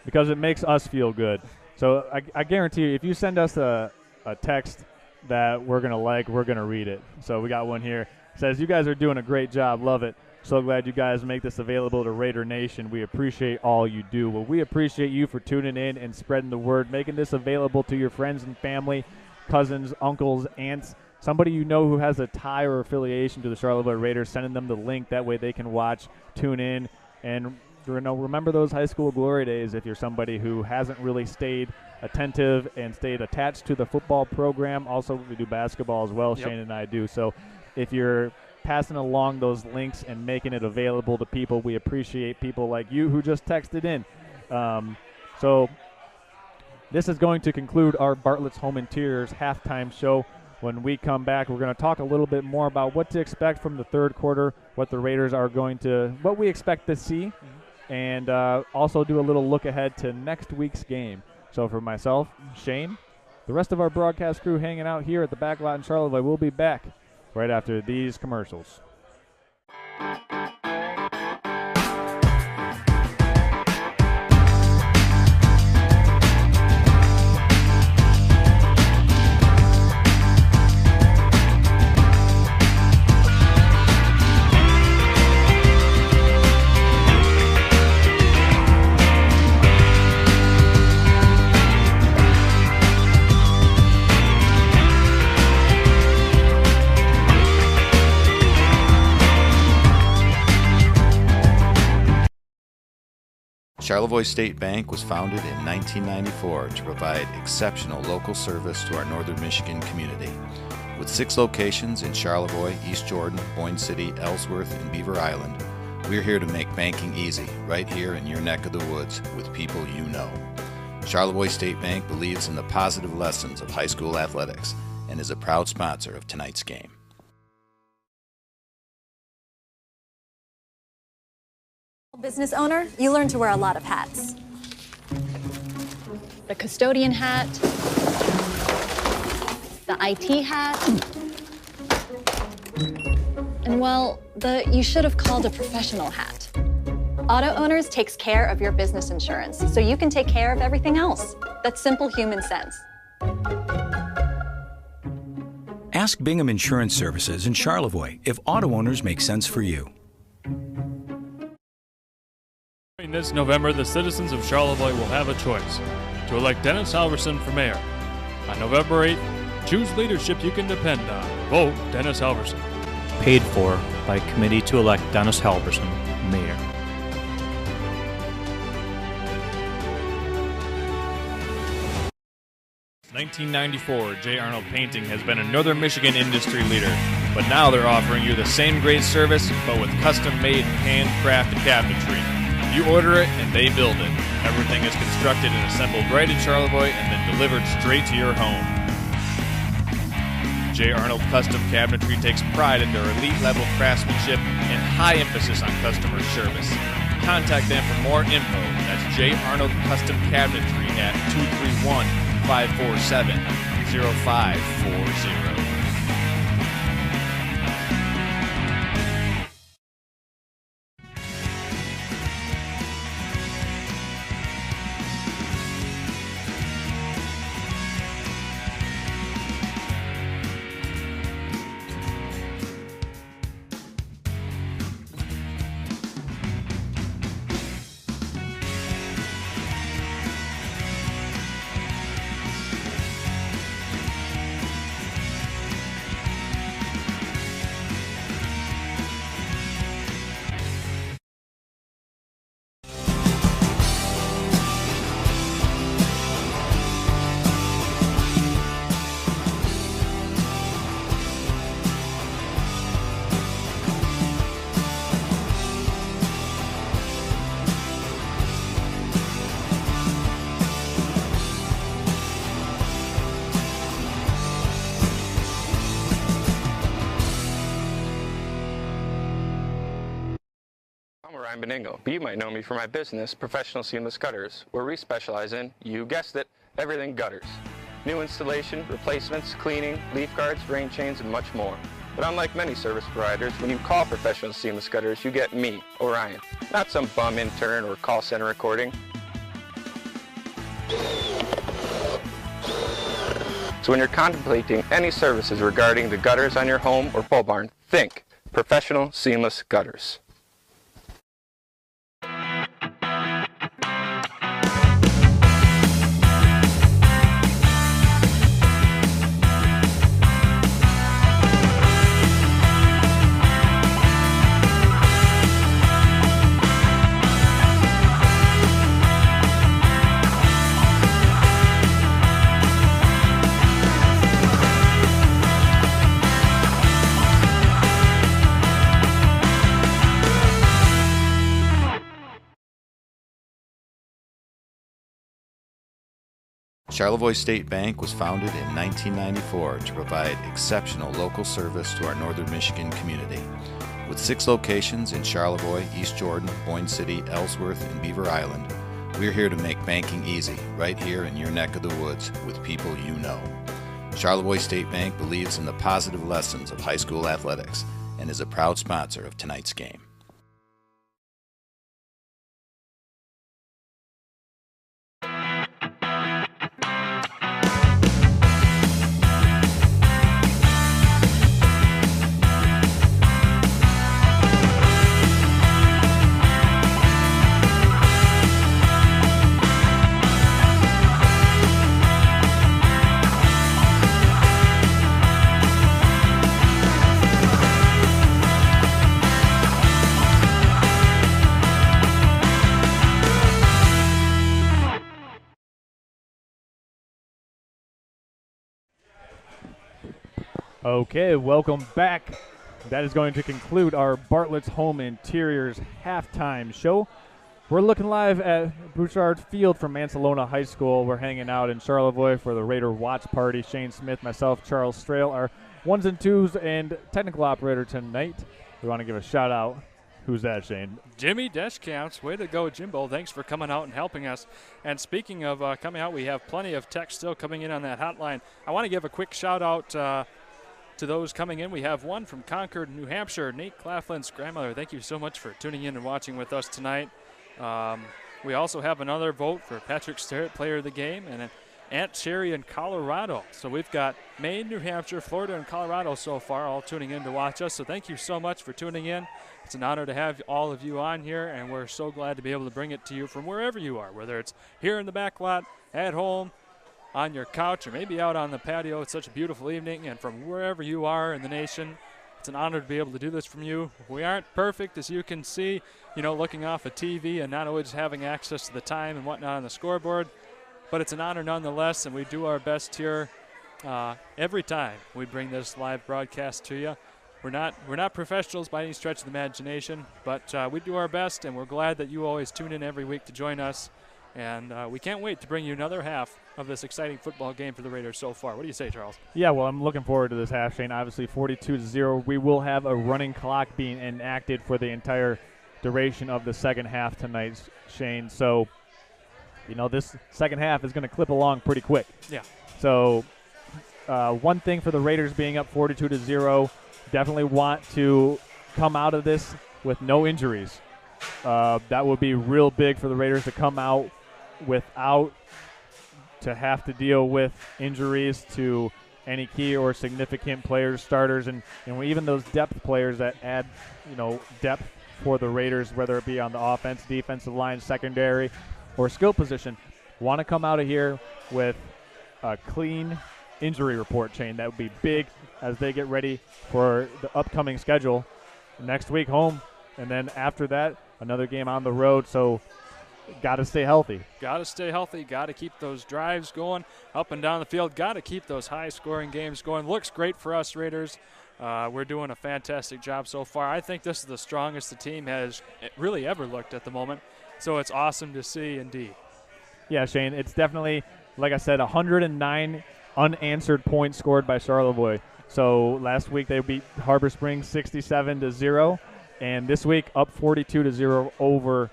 Speaker 2: because it makes us feel good. So I guarantee you, if you send us a text that we're going to like, we're going to read it. So we got one here. It says, "You guys are doing a great job. Love it. So glad you guys make this available to Raider Nation. We appreciate all you do." Well, we appreciate you for tuning in and spreading the word, making this available to your friends and family, cousins, uncles, aunts, somebody you know who has a tie or affiliation to the Charlevoix Raiders, sending them the link. That way they can watch, tune in, and remember those high school glory days if you're somebody who hasn't really stayed attentive and stayed attached to the football program. Also, we do basketball as well, Shane and I do. So if you're passing along those links and making it available to people, we appreciate people like you who just texted in. So this is going to conclude our Bartlett's Home Interiors halftime show. When we come back, we're going to talk a little bit more about what to expect from the third quarter, what the Raiders are what we expect to see, and also do a little look ahead to next week's game. So for myself, Shane, the rest of our broadcast crew hanging out here at the back lot in Charlevoix, we'll be back right after these commercials.
Speaker 7: Charlevoix State Bank was founded in 1994 to provide exceptional local service to our northern Michigan community. With 6 locations in Charlevoix, East Jordan, Boyne City, Ellsworth, and Beaver Island, we're here to make banking easy, right here in your neck of the woods with people you know. Charlevoix State Bank believes in the positive lessons of high school athletics and is a proud sponsor of tonight's game.
Speaker 4: Business owner, you learn to wear a lot of hats. The custodian hat, the IT hat, and well, you should have called a professional hat. Auto Owners takes care of your business insurance, so you can take care of everything else. That's simple human sense.
Speaker 5: Ask Bingham Insurance Services in Charlevoix if auto owners make sense for you.
Speaker 1: This November, the citizens of Charlevoix will have a choice to elect Dennis Halverson for mayor. On November 8th, choose leadership you can depend on. Vote Dennis Halverson.
Speaker 9: Paid for by committee to elect Dennis Halverson, mayor.
Speaker 3: Since 1994, J. Arnold Painting has been a northern Michigan industry leader, but now they're offering you the same great service, but with custom-made, handcrafted cabinetry. You order it, and they build it. Everything is constructed and assembled right in Charlevoix and then delivered straight to your home. J. Arnold Custom Cabinetry takes pride in their elite-level craftsmanship and high emphasis on customer service. Contact them for more info. That's J. Arnold Custom Cabinetry at 231-547-0540.
Speaker 8: Benigno, but you might know me for my business, Professional Seamless Gutters, where we specialize in, you guessed it, everything gutters. New installation, replacements, cleaning, leaf guards, rain chains, and much more. But unlike many service providers, when you call Professional Seamless Gutters, you get me, Orion, not some bum intern or call center recording. So when you're contemplating any services regarding the gutters on your home or pole barn, think Professional Seamless Gutters.
Speaker 7: Charlevoix State Bank was founded in 1994 to provide exceptional local service to our northern Michigan community. With 6 locations in Charlevoix, East Jordan, Boyne City, Ellsworth, and Beaver Island, we're here to make banking easy, right here in your neck of the woods with people you know. Charlevoix State Bank believes in the positive lessons of high school athletics and is a proud sponsor of tonight's game.
Speaker 2: Okay, welcome back. That is going to conclude our Bartlett's Home Interiors halftime show. We're looking live at Bouchard Field from Mancelona High School. We're hanging out in Charlevoix for the Rayder watch party. Shane Smith, myself, Charles Strail, our ones and twos and technical operator tonight. We want to give a shout out. Who's that, Shane?
Speaker 1: Jimmy Deschamps. Way to go, Jimbo. Thanks for coming out and helping us. And speaking of coming out, we have plenty of text still coming in on that hotline. I want to give a quick shout out to those coming in. We have one from Concord, New Hampshire, Nate Claflin's grandmother. Thank you so much for tuning in and watching with us tonight. We also have another vote for Patrick Sterrett, player of the game, and an Aunt Sherry in Colorado. So we've got Maine, New Hampshire, Florida, and Colorado so far all tuning in to watch us. So thank you so much for tuning in. It's an honor to have all of you on here, and we're so glad to be able to bring it to you from wherever you are, whether it's here in the back lot, at home, on your couch, or maybe out on the patio. It's such a beautiful evening, and from wherever you are in the nation, it's an honor to be able to do this from you. We aren't perfect, as you can see, looking off a TV and not always having access to the time and whatnot on the scoreboard. But it's an honor nonetheless, and we do our best here every time we bring this live broadcast to you. We're not professionals by any stretch of the imagination, but we do our best, and we're glad that you always tune in every week to join us. And we can't wait to bring you another half of this exciting football game for the Raiders so far. What do you say, Charles?
Speaker 2: Yeah, well, I'm looking forward to this half, Shane. Obviously, 42-0. We will have a running clock being enacted for the entire duration of the second half tonight, Shane. So, this second half is going to clip along pretty quick.
Speaker 1: Yeah.
Speaker 2: So, one thing for the Raiders being up 42-0, definitely want to come out of this with no injuries. That would be real big for the Raiders to come out without to have to deal with injuries to any key or significant players, starters, and even those depth players that add, depth for the Raiders, whether it be on the offense, defensive line, secondary, or skill position, want to come out of here with a clean injury report chain. That would be big as they get ready for the upcoming schedule. Next week home, and then after that, another game on the road. So got to stay healthy.
Speaker 1: Got to stay healthy. Got to keep those drives going up and down the field. Got to keep those high-scoring games going. Looks great for us, Raiders. We're doing a fantastic job so far. I think this is the strongest the team has really ever looked at the moment. So it's awesome to see, indeed.
Speaker 2: Yeah, Shane, it's definitely, like I said, 109 unanswered points scored by Charlevoix. So last week they beat Harbor Springs 67-0, and this week up 42-0 over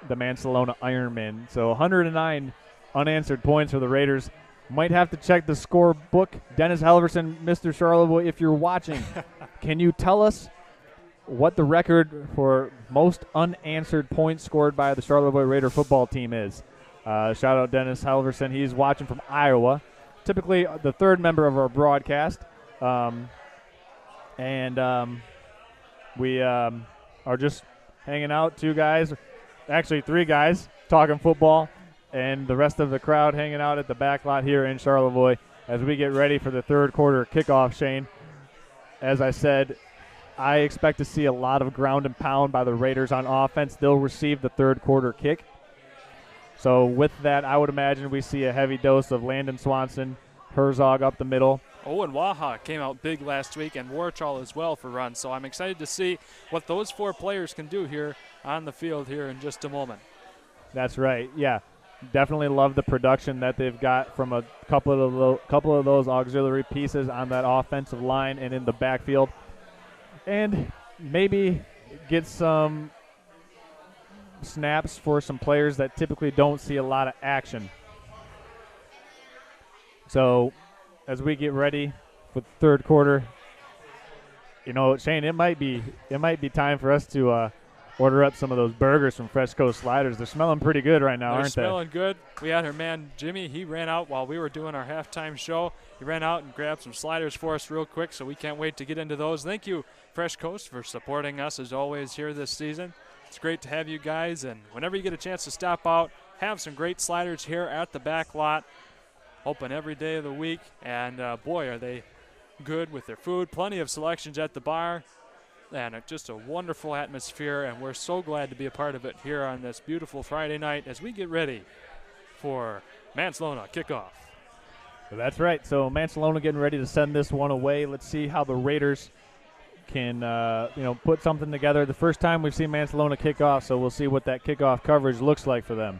Speaker 2: the Mancelona Ironmen. So 109 unanswered points for the Raiders. Might have to check the scorebook. Dennis Halverson, Mr. Charlevoix, if you're watching, can you tell us what the record for most unanswered points scored by the Charlevoix Raider football team is? Shout out Dennis Halverson. He's watching from Iowa. Typically the third member of our broadcast. We are just hanging out, two guys, actually three guys, talking football, and the rest of the crowd hanging out at the back lot here in Charlevoix as we get ready for the third quarter kickoff, Shane. As I said, I expect to see a lot of ground and pound by the Raiders on offense. They'll receive the third quarter kick. So with that, I would imagine we see a heavy dose of Landon Swanson, Herzog up the middle.
Speaker 1: Oh, and Waha came out big last week, and Warchal as well for runs. So I'm excited to see what those four players can do here on the field here in just a moment.
Speaker 2: That's right. Yeah, definitely love the production that they've got from a couple of those auxiliary pieces on that offensive line and in the backfield. And maybe get some snaps for some players that typically don't see a lot of action. So as we get ready for the third quarter, Shane, it might be time for us to order up some of those burgers from Fresh Coast Sliders. They're smelling pretty good right now, aren't they?
Speaker 1: They're smelling good. We had our man Jimmy. He ran out while we were doing our halftime show. He ran out and grabbed some sliders for us real quick, so we can't wait to get into those. Thank you, Fresh Coast, for supporting us as always here this season. It's great to have you guys, and whenever you get a chance to stop out, have some great sliders here at the back lot. Open every day of the week, and boy, are they good with their food. Plenty of selections at the bar, and just a wonderful atmosphere, and we're so glad to be a part of it here on this beautiful Friday night as we get ready for Mancelona kickoff.
Speaker 2: That's right. So Mancelona getting ready to send this one away. Let's see how the Rayders can put something together. The first time we've seen Mancelona kick off, so we'll see what that kickoff coverage looks like for them.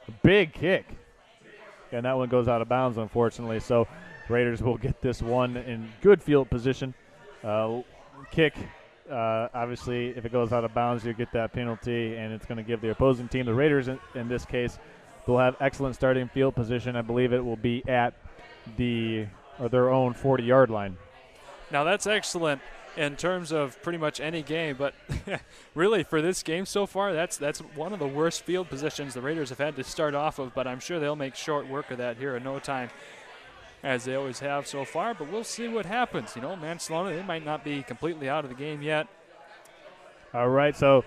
Speaker 2: A big kick. And that one goes out of bounds, unfortunately. So Rayders will get this one in good field position. Kick, obviously, if it goes out of bounds, you get that penalty, and it's going to give the opposing team, the Rayders in this case, they'll have excellent starting field position. I believe it will be at their own 40-yard line.
Speaker 1: Now that's excellent in terms of pretty much any game, but really for this game so far, that's one of the worst field positions the Rayders have had to start off of, but I'm sure they'll make short work of that here in no time, as they always have so far, but we'll see what happens. Mancelona, they might not be completely out of the game yet.
Speaker 2: All right, so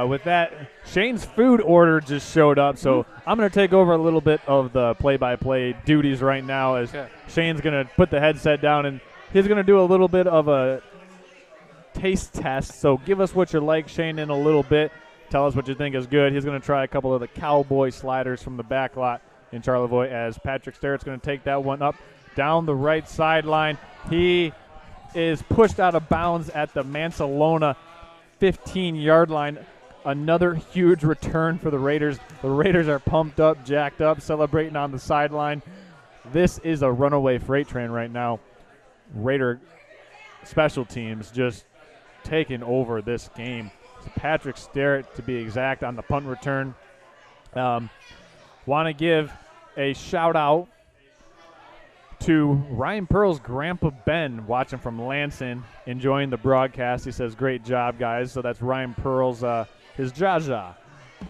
Speaker 2: with that, Shane's food order just showed up, so I'm going to take over a little bit of the play-by-play duties right now as Shane's going to put the headset down, and he's going to do a little bit of a taste test. So give us what you like, Shane, in a little bit. Tell us what you think is good. He's going to try a couple of the cowboy sliders from the back lot in Charlevoix as Patrick Sterrett's going to take that one up down the right sideline. He is pushed out of bounds at the Mancelona 15-yard line. Another huge return for the Rayders. The Rayders are pumped up, jacked up, celebrating on the sideline. This is a runaway freight train right now. Rayder special teams just taking over this game. It's Patrick Sterrett, to be exact, on the punt return. Want to give a shout-out to Ryan Pearl's grandpa Ben, watching from Lansing, enjoying the broadcast. He says, great job, guys. So that's Ryan Pearl's, his Jaja,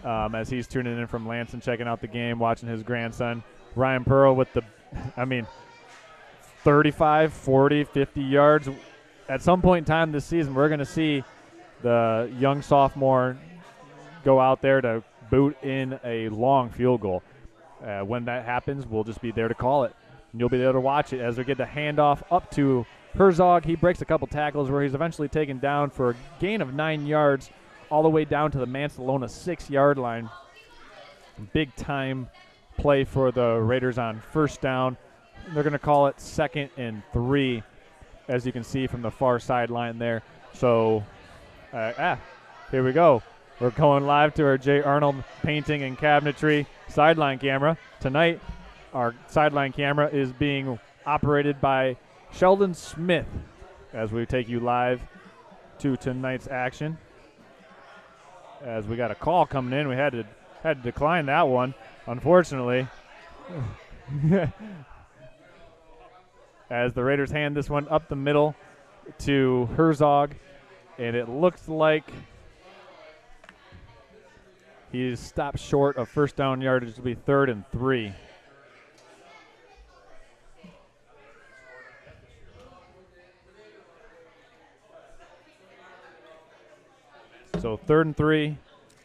Speaker 2: as he's tuning in from Lansing, checking out the game, watching his grandson. Ryan Pearl with 35, 40, 50 yards. At some point in time this season, we're going to see the young sophomore go out there to boot in a long field goal. When that happens, we'll just be there to call it. And you'll be there to watch it as they get the handoff up to Herzog. He breaks a couple tackles where he's eventually taken down for a gain of 9 yards all the way down to the Mancelona 6-yard line. Big time play for the Rayders on first down. They're going to call it 2nd and 3, as you can see from the far sideline there. So, here we go. We're going live to our J. Arnold Painting and Cabinetry sideline camera. Tonight, our sideline camera is being operated by Sheldon Smith as we take you live to tonight's action. As we got a call coming in, we had to decline that one, unfortunately. As the Rayders hand this one up the middle to Herzog, and it looks like he's stopped short of first down yardage. It'll be 3rd and 3. So 3rd and 3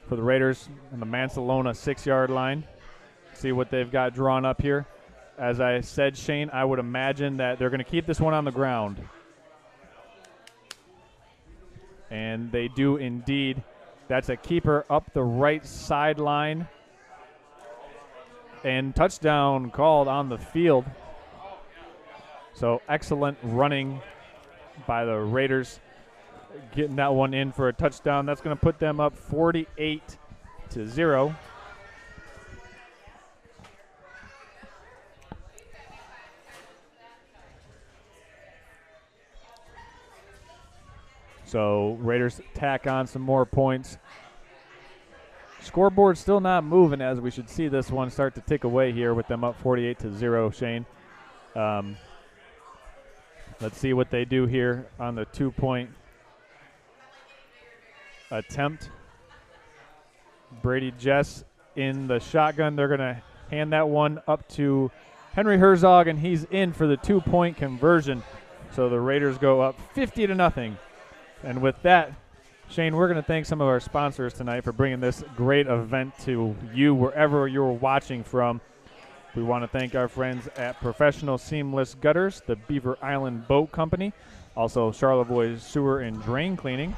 Speaker 2: for the Rayders on the Mancelona 6-yard line. See what they've got drawn up here. As I said, Shane, I would imagine that they're going to keep this one on the ground. And they do indeed. That's a keeper up the right sideline. And touchdown called on the field. So excellent running by the Rayders, getting that one in for a touchdown. That's going to put them up 48-0. So Rayders tack on some more points. Scoreboard still not moving, as we should see this one start to tick away here with them up 48-0, Shane. Let's see what they do here on the 2-point attempt. Brady Jess in the shotgun. They're going to hand that one up to Henry Herzog, and he's in for the 2-point conversion. So the Rayders go up 50-0. And with that, Shane, we're going to thank some of our sponsors tonight for bringing this great event to you wherever you're watching from. We want to thank our friends at Professional Seamless Gutters, the Beaver Island Boat Company, also Charlevoix Sewer and Drain Cleaning.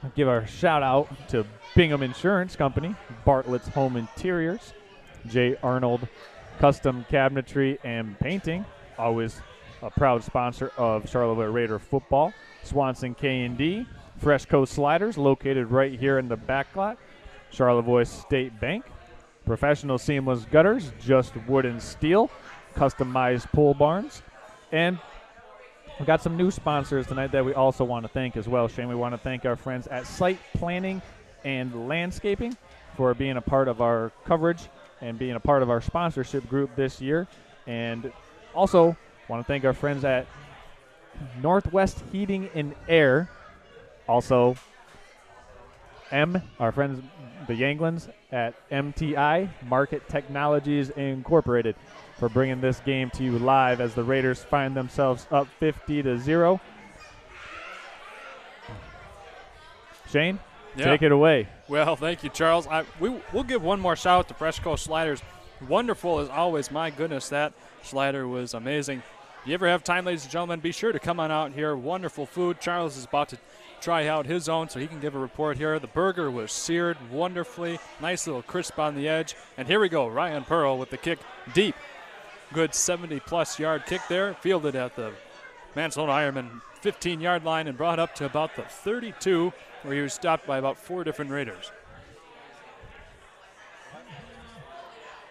Speaker 2: I'll give our shout out to Bingham Insurance Company, Bartlett's Home Interiors, J. Arnold Custom Cabinetry and Painting, always a proud sponsor of Charlevoix Rayder football. Swanson K&D, Fresh Coast Sliders, located right here in the back lot. Charlevoix State Bank, Professional Seamless Gutters, Just Wood and Steel, Customized Pole Barns, and we got some new sponsors tonight that we also want to thank as well, Shane. We want to thank our friends at Site Planning and Landscaping for being a part of our coverage and being a part of our sponsorship group this year. And also want to thank our friends at Northwest Heating and Air. Also, our friends, the Yanglins at MTI, Market Technologies Incorporated, for bringing this game to you live as the Raiders find themselves up 50-0. Shane, take it away.
Speaker 1: Well, thank you, Charles. We'll give one more shout out to Fresh Coast Sliders. Wonderful as always. My goodness, that slider was amazing. If you ever have time, ladies and gentlemen, be sure to come on out here. Wonderful food. Charles is about to try out his own so he can give a report here. The burger was seared wonderfully. Nice little crisp on the edge. And here we go. Ryan Pearl with the kick deep. Good 70-plus yard kick there. Fielded at the Mancelona Ironmen 15-yard line and brought up to about the 32, where he was stopped by about 4 different Raiders.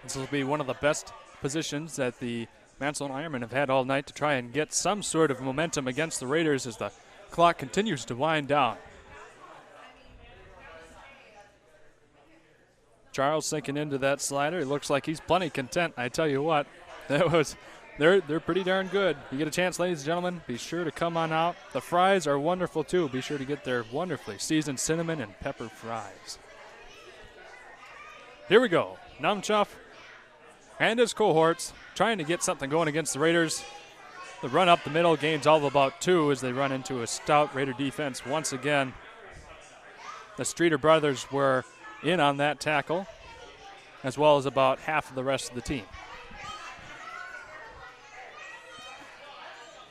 Speaker 1: This will be one of the best positions that the Mancelona Ironmen have had all night to try and get some sort of momentum against the Raiders as the clock continues to wind down. Charles sinking into that slider. It looks like he's plenty content. I tell you what, they're pretty darn good. You get a chance, ladies and gentlemen, be sure to come on out. The fries are wonderful too. Be sure to get their wonderfully seasoned cinnamon and pepper fries. Here we go. Numchuff and his cohorts trying to get something going against the Raiders. The run up the middle gains all of about 2 as they run into a stout Raider defense once again. The Streeter brothers were in on that tackle, as well as about half of the rest of the team.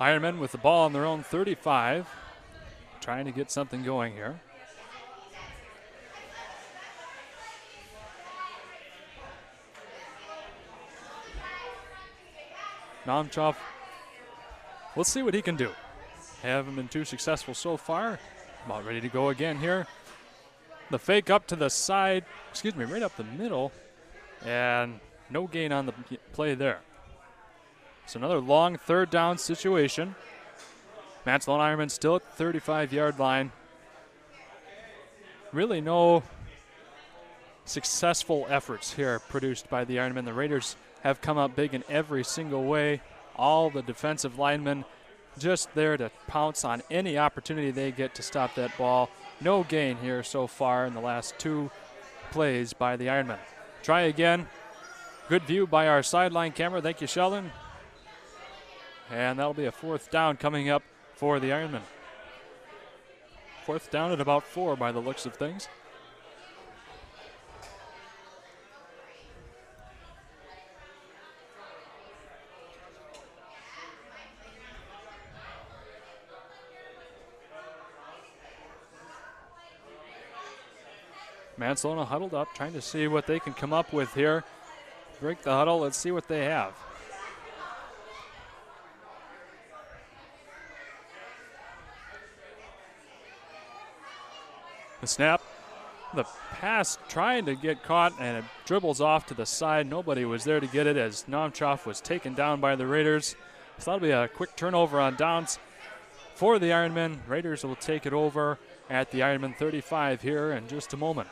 Speaker 1: Ironmen with the ball on their own 35, trying to get something going here. Nomchov, we'll see what he can do. Haven't been too successful so far. About ready to go again here. The fake up to the side, right up the middle, and no gain on the play there. So another long third down situation. Mancelona Ironmen still at the 35-yard line. Really no successful efforts here produced by the Ironmen. The Raiders have come up big in every single way. All the defensive linemen just there to pounce on any opportunity they get to stop that ball. No gain here so far in the last 2 plays by the Ironmen. Try again. Good view by our sideline camera. Thank you, Sheldon. And that'll be a 4th down coming up for the Ironmen. 4th down at about 4 by the looks of things. Mancelona huddled up, trying to see what they can come up with here. Break the huddle. Let's see what they have. The snap, the pass trying to get caught, and it dribbles off to the side. Nobody was there to get it as Nomchoff was taken down by the Raiders. So that'll be a quick turnover on downs for the Ironmen. Raiders will take it over at the Ironman 35 here in just a moment.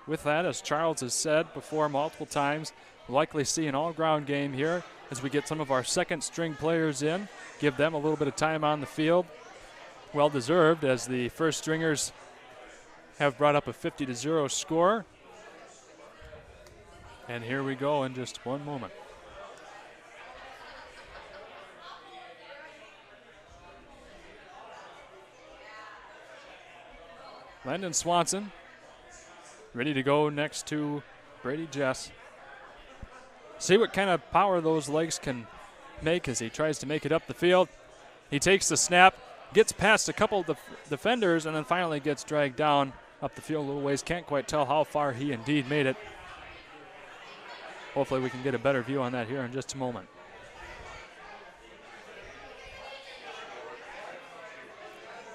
Speaker 1: With that, as Charles has said before multiple times, we'll likely see an all-ground game here as we get some of our second-string players in, give them a little bit of time on the field. Well-deserved as the first stringers have brought up a 50-0 score. And here we go in just one moment. Landon Swanson ready to go next to Brady Jess. See what kind of power those legs can make as he tries to make it up the field. He takes the snap, gets past a couple of defenders, and then finally gets dragged down up the field a little ways. Can't quite tell how far he indeed made it. hopefully we can get a better view on that here in just a moment.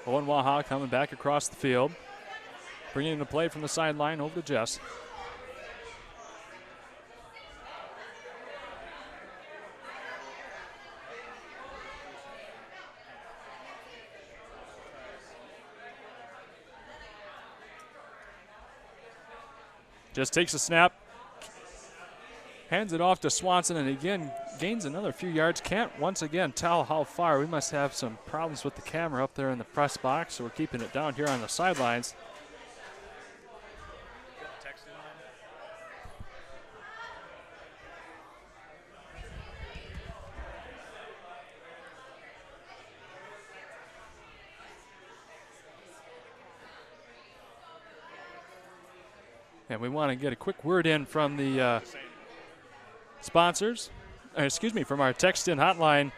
Speaker 1: Owen Waha coming back across the field, bringing the play from the sideline over to Jess. Just takes a snap, hands it off to Swanson, and again gains another few yards. Can't once again tell how far. We must have some problems with the camera up there in the press box, so we're keeping it down here on the sidelines. And we want to get a quick word in from the sponsors. From our text-in hotline.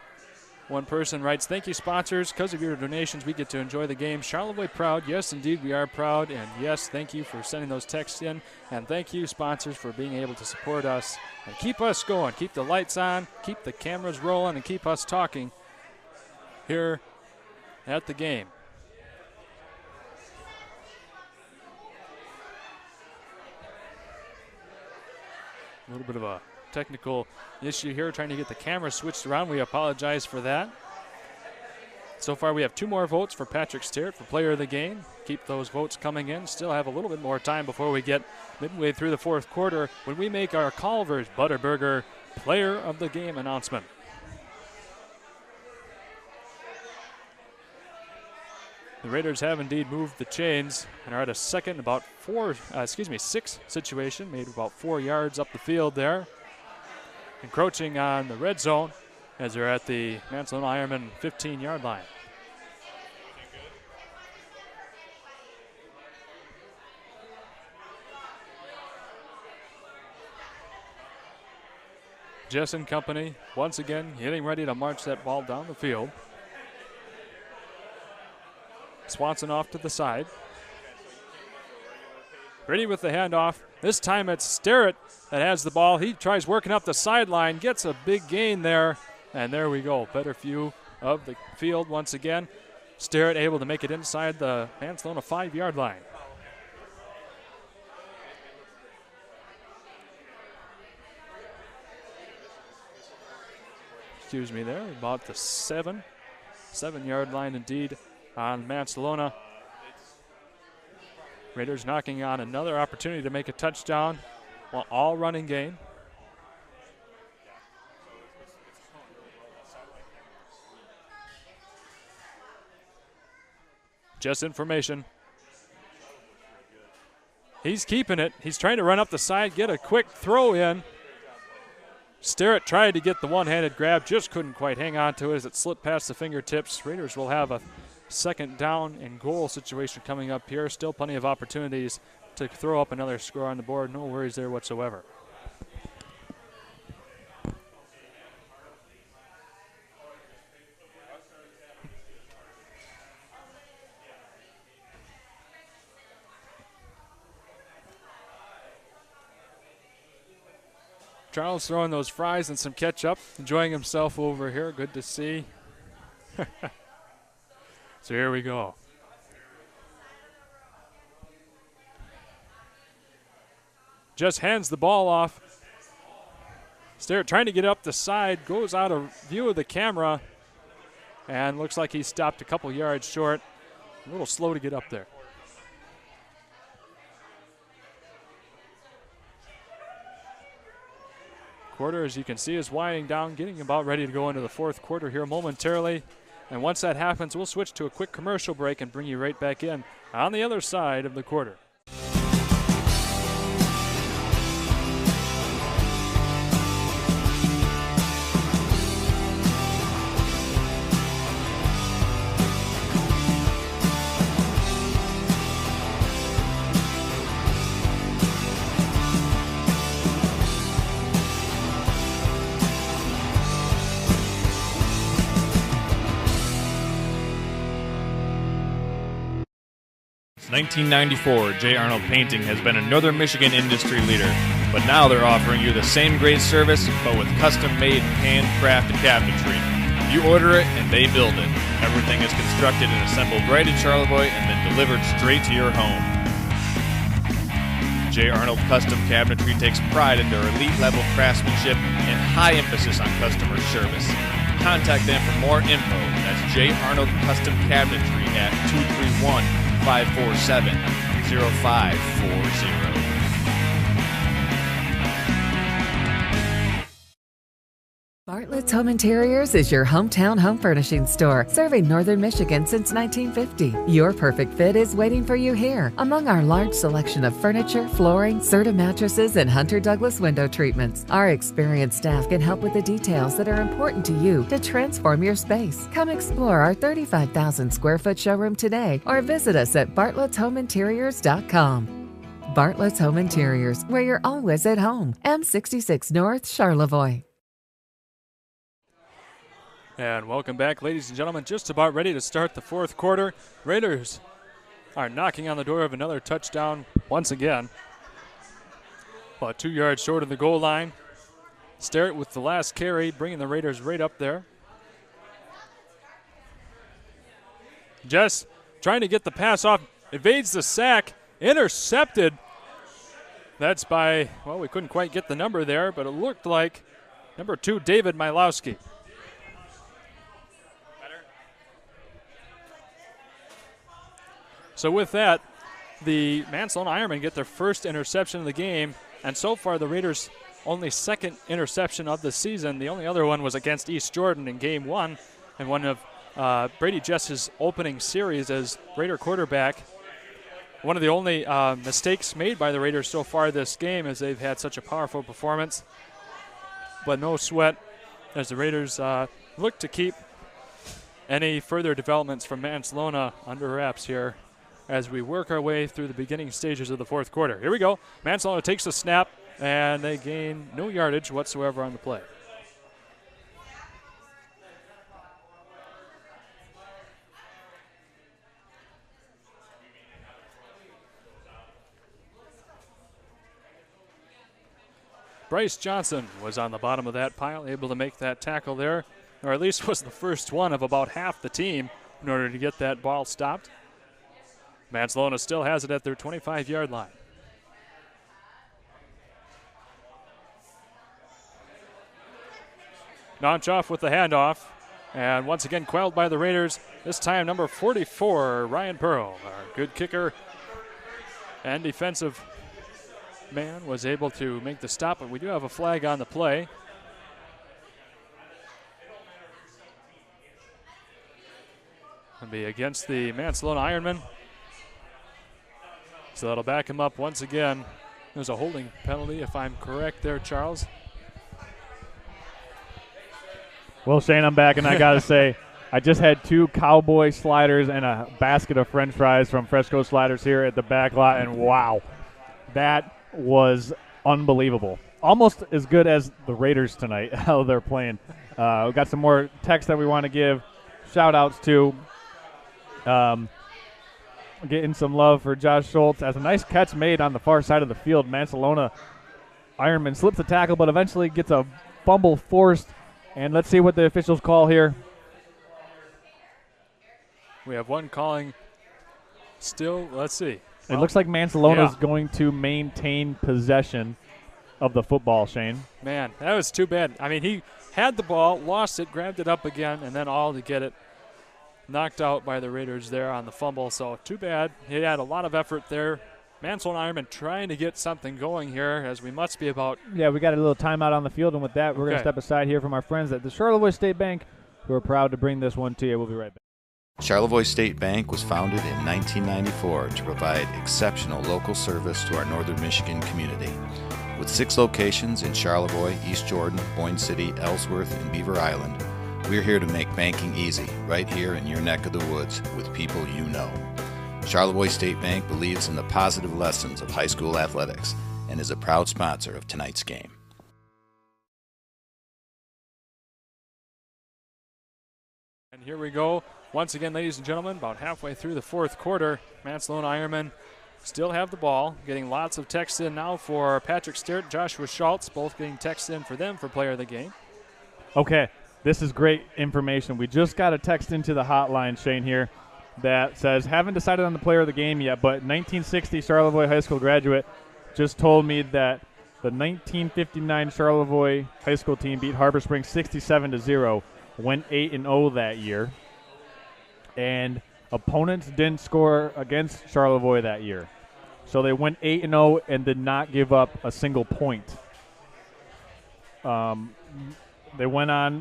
Speaker 1: One person writes, "Thank you, sponsors. Because of your donations, we get to enjoy the game. Charlevoix proud. Yes, indeed, we are proud. And yes, thank you for sending those texts in. And thank you, sponsors, for being able to support us and keep us going. Keep the lights on, keep the cameras rolling, and keep us talking here at the game." A little bit of a technical issue here, trying to get the camera switched around. We apologize for that. So far, we have 2 more votes for Patrick Sterrett for player of the game. Keep those votes coming in. Still have a little bit more time before we get midway through the 4th quarter when we make our Culver's Butterburger player of the game announcement. The Raiders have indeed moved the chains and are at a second, about 6 situation, made about 4 yards up the field there. Encroaching on the red zone as they're at the Mancelona Ironmen 15-yard line. Jess and company once again getting ready to march that ball down the field. Swanson off to the side. Ready with the handoff. This time it's Sterrett that has the ball. He tries working up the sideline, gets a big gain there, and there we go. Better view of the field once again. Sterrett able to make it inside the Mancelona 5-yard line. Excuse me there, about the 7-yard line indeed on Mancelona. Raiders knocking on another opportunity to make a touchdown while all running game. Just information. He's keeping it. He's trying to run up the side, get a quick throw in. Sterrett tried to get the one-handed grab, just couldn't quite hang on to it as it slipped past the fingertips. Raiders will have a 2nd down and goal situation coming up here. Still plenty of opportunities to throw up another score on the board. No worries there whatsoever. Charles throwing those fries and some ketchup, enjoying himself over here. Good to see. So here we go. Just hands the ball off. Sterrett trying to get up the side, goes out of view of the camera, and looks like he stopped a couple yards short. A little slow to get up there. Quarter, as you can see, is winding down, getting about ready to go into the 4th quarter here momentarily. And once that happens, we'll switch to a quick commercial break and bring you right back in on the other side of the quarter.
Speaker 3: Since 1994, J. Arnold Painting has been a Northern Michigan industry leader. But now they're offering you the same great service, but with custom-made, handcrafted cabinetry. You order it, and they build it. Everything is constructed and assembled right in Charlevoix and then delivered straight to your home. J. Arnold Custom Cabinetry takes pride in their elite-level craftsmanship and high emphasis on customer service. Contact them for more info. That's J. Arnold Custom Cabinetry at 231-547-0540.
Speaker 6: Bartlett's Home Interiors is your hometown home furnishing store, serving Northern Michigan since 1950. Your perfect fit is waiting for you here. Among our large selection of furniture, flooring, Serta mattresses, and Hunter Douglas window treatments, our experienced staff can help with the details that are important to you to transform your space. Come explore our 35,000 square foot showroom today or visit us at bartlettsHomeInteriors.com. Bartlett's Home Interiors, where you're always at home. M66 North, Charlevoix.
Speaker 1: And welcome back, ladies and gentlemen. Just about ready to start the fourth quarter. Raiders are knocking on the door of another touchdown once again. About 2 yards short of the goal line. Sterrett with the last carry, bringing the Raiders right up there. Jess trying to get the pass off, evades the sack, intercepted. That's by, well, we couldn't quite get the number there, but it looked like number 2, David Milowski. So with that, the Mancelona Ironmen get their first interception of the game, and so far the Raiders' only second interception of the season. The only other one was against East Jordan in Game 1, and one of Brady Jess's opening series as Raider quarterback. One of the only mistakes made by the Raiders so far this game, as they've had such a powerful performance. But no sweat as the Raiders look to keep any further developments from Mancelona under wraps here as we work our way through the beginning stages of the fourth quarter. Here we go. Mancelona takes the snap, and they gain no yardage whatsoever on the play. Bryce Johnson was on the bottom of that pile, able to make that tackle there, or at least was the first one of about half the team in order to get that ball stopped. Mancelona still has it at their 25-yard line. Nonchoff with the handoff, and once again quelled by the Raiders. This time number 44, Ryan Pearl, our good kicker and defensive man, was able to make the stop, but we do have a flag on the play. It'll be against the Mancelona Ironmen. So that'll back him up once again. There's a holding penalty, if I'm correct there, Charles.
Speaker 2: Well, Shane, I'm back, and I got to say, I just had 2 Cowboy sliders and a basket of French fries from Fresco Sliders here at the back lot, and wow, that was unbelievable. Almost as good as the Raiders tonight, how they're playing. We've got some more text that we want to give shout-outs to. Getting some love for Josh Schultz as a nice catch made on the far side of the field. Mancelona Ironman slips the tackle, but eventually gets a fumble forced. And let's see what the officials call here.
Speaker 1: We have one calling still. Let's see.
Speaker 2: It looks like Mancelona is going to maintain possession of the football, Shane.
Speaker 1: Man, that was too bad. I mean, he had the ball, lost it, grabbed it up again, and then all to get it knocked out by the Raiders there on the fumble. So too bad. He had a lot of effort there. Mancelona Ironman trying to get something going here, as we must be about.
Speaker 2: Yeah, we got a little timeout on the field, and with that, we're going to step aside here from our friends at the Charlevoix State Bank, who are proud to bring this one to you. We'll be right back.
Speaker 7: Charlevoix State Bank was founded in 1994 to provide exceptional local service to our northern Michigan community. With 6 locations in Charlevoix, East Jordan, Boyne City, Ellsworth, and Beaver Island, we're here to make banking easy, right here in your neck of the woods, with people you know. Charlevoix State Bank believes in the positive lessons of high school athletics and is a proud sponsor of tonight's game.
Speaker 1: And here we go. Once again, ladies and gentlemen, about halfway through the fourth quarter, Mancelona Ironmen still have the ball. Getting lots of texts in now for Patrick Sterrett, Joshua Schultz, both getting texts in for them for player of the game.
Speaker 2: Okay, this is great information. We just got a text into the hotline, Shane, here that says, haven't decided on the player of the game yet, but 1960 Charlevoix High School graduate just told me that the 1959 Charlevoix High School team beat Harbor Springs 67-0, went 8-0 that year, and opponents didn't score against Charlevoix that year. So they went 8-0 and did not give up a single point. The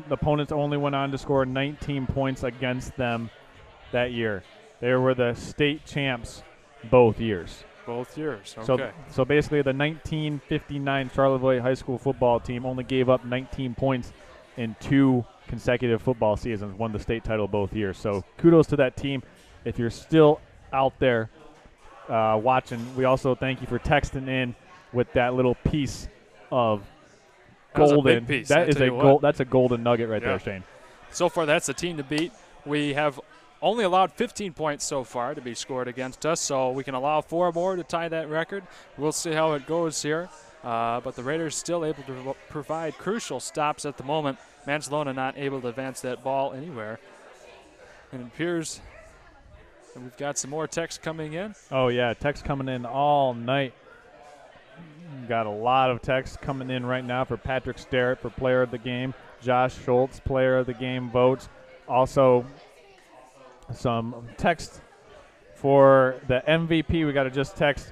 Speaker 2: opponents only went on to score 19 points against them that year. They were the state champs both years.
Speaker 1: Both years, okay.
Speaker 2: So basically the 1959 Charlevoix High School football team only gave up 19 points in 2 consecutive football seasons, won the state title both years. So kudos to that team. If you're still out there watching, we also thank you for texting in with that little piece of golden.
Speaker 1: That was a big piece,
Speaker 2: that is that's a golden nugget right there, Shane.
Speaker 1: So far, that's the team to beat. We have only allowed 15 points so far to be scored against us, so we can allow 4 more to tie that record. We'll see how it goes here. But the Raiders still able to provide crucial stops at the moment. Mancelona not able to advance that ball anywhere. And it appears that we've got some more text coming in.
Speaker 2: Oh, yeah, text coming in all night. Got a lot of text coming in right now for Patrick Sterrett for player of the game. Josh Schultz, player of the game votes. Also, some text for the MVP. We got to just text.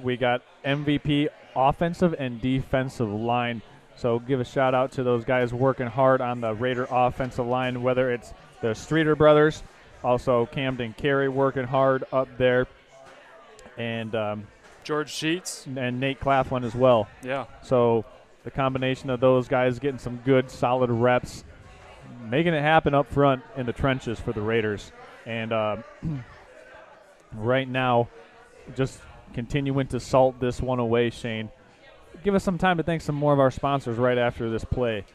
Speaker 2: We got MVP offensive and defensive line. So give a shout out to those guys working hard on the Rayder offensive line, whether it's the Streeter brothers, also Camden Carey working hard up there, and
Speaker 1: George Sheets
Speaker 2: and Nate Claflin as well.
Speaker 1: Yeah.
Speaker 2: So the combination of those guys getting some good solid reps, making it happen up front in the trenches for the Raiders. And right now, just continuing to salt this one away, Shane. Give us some time to thank some more of our sponsors right after this play.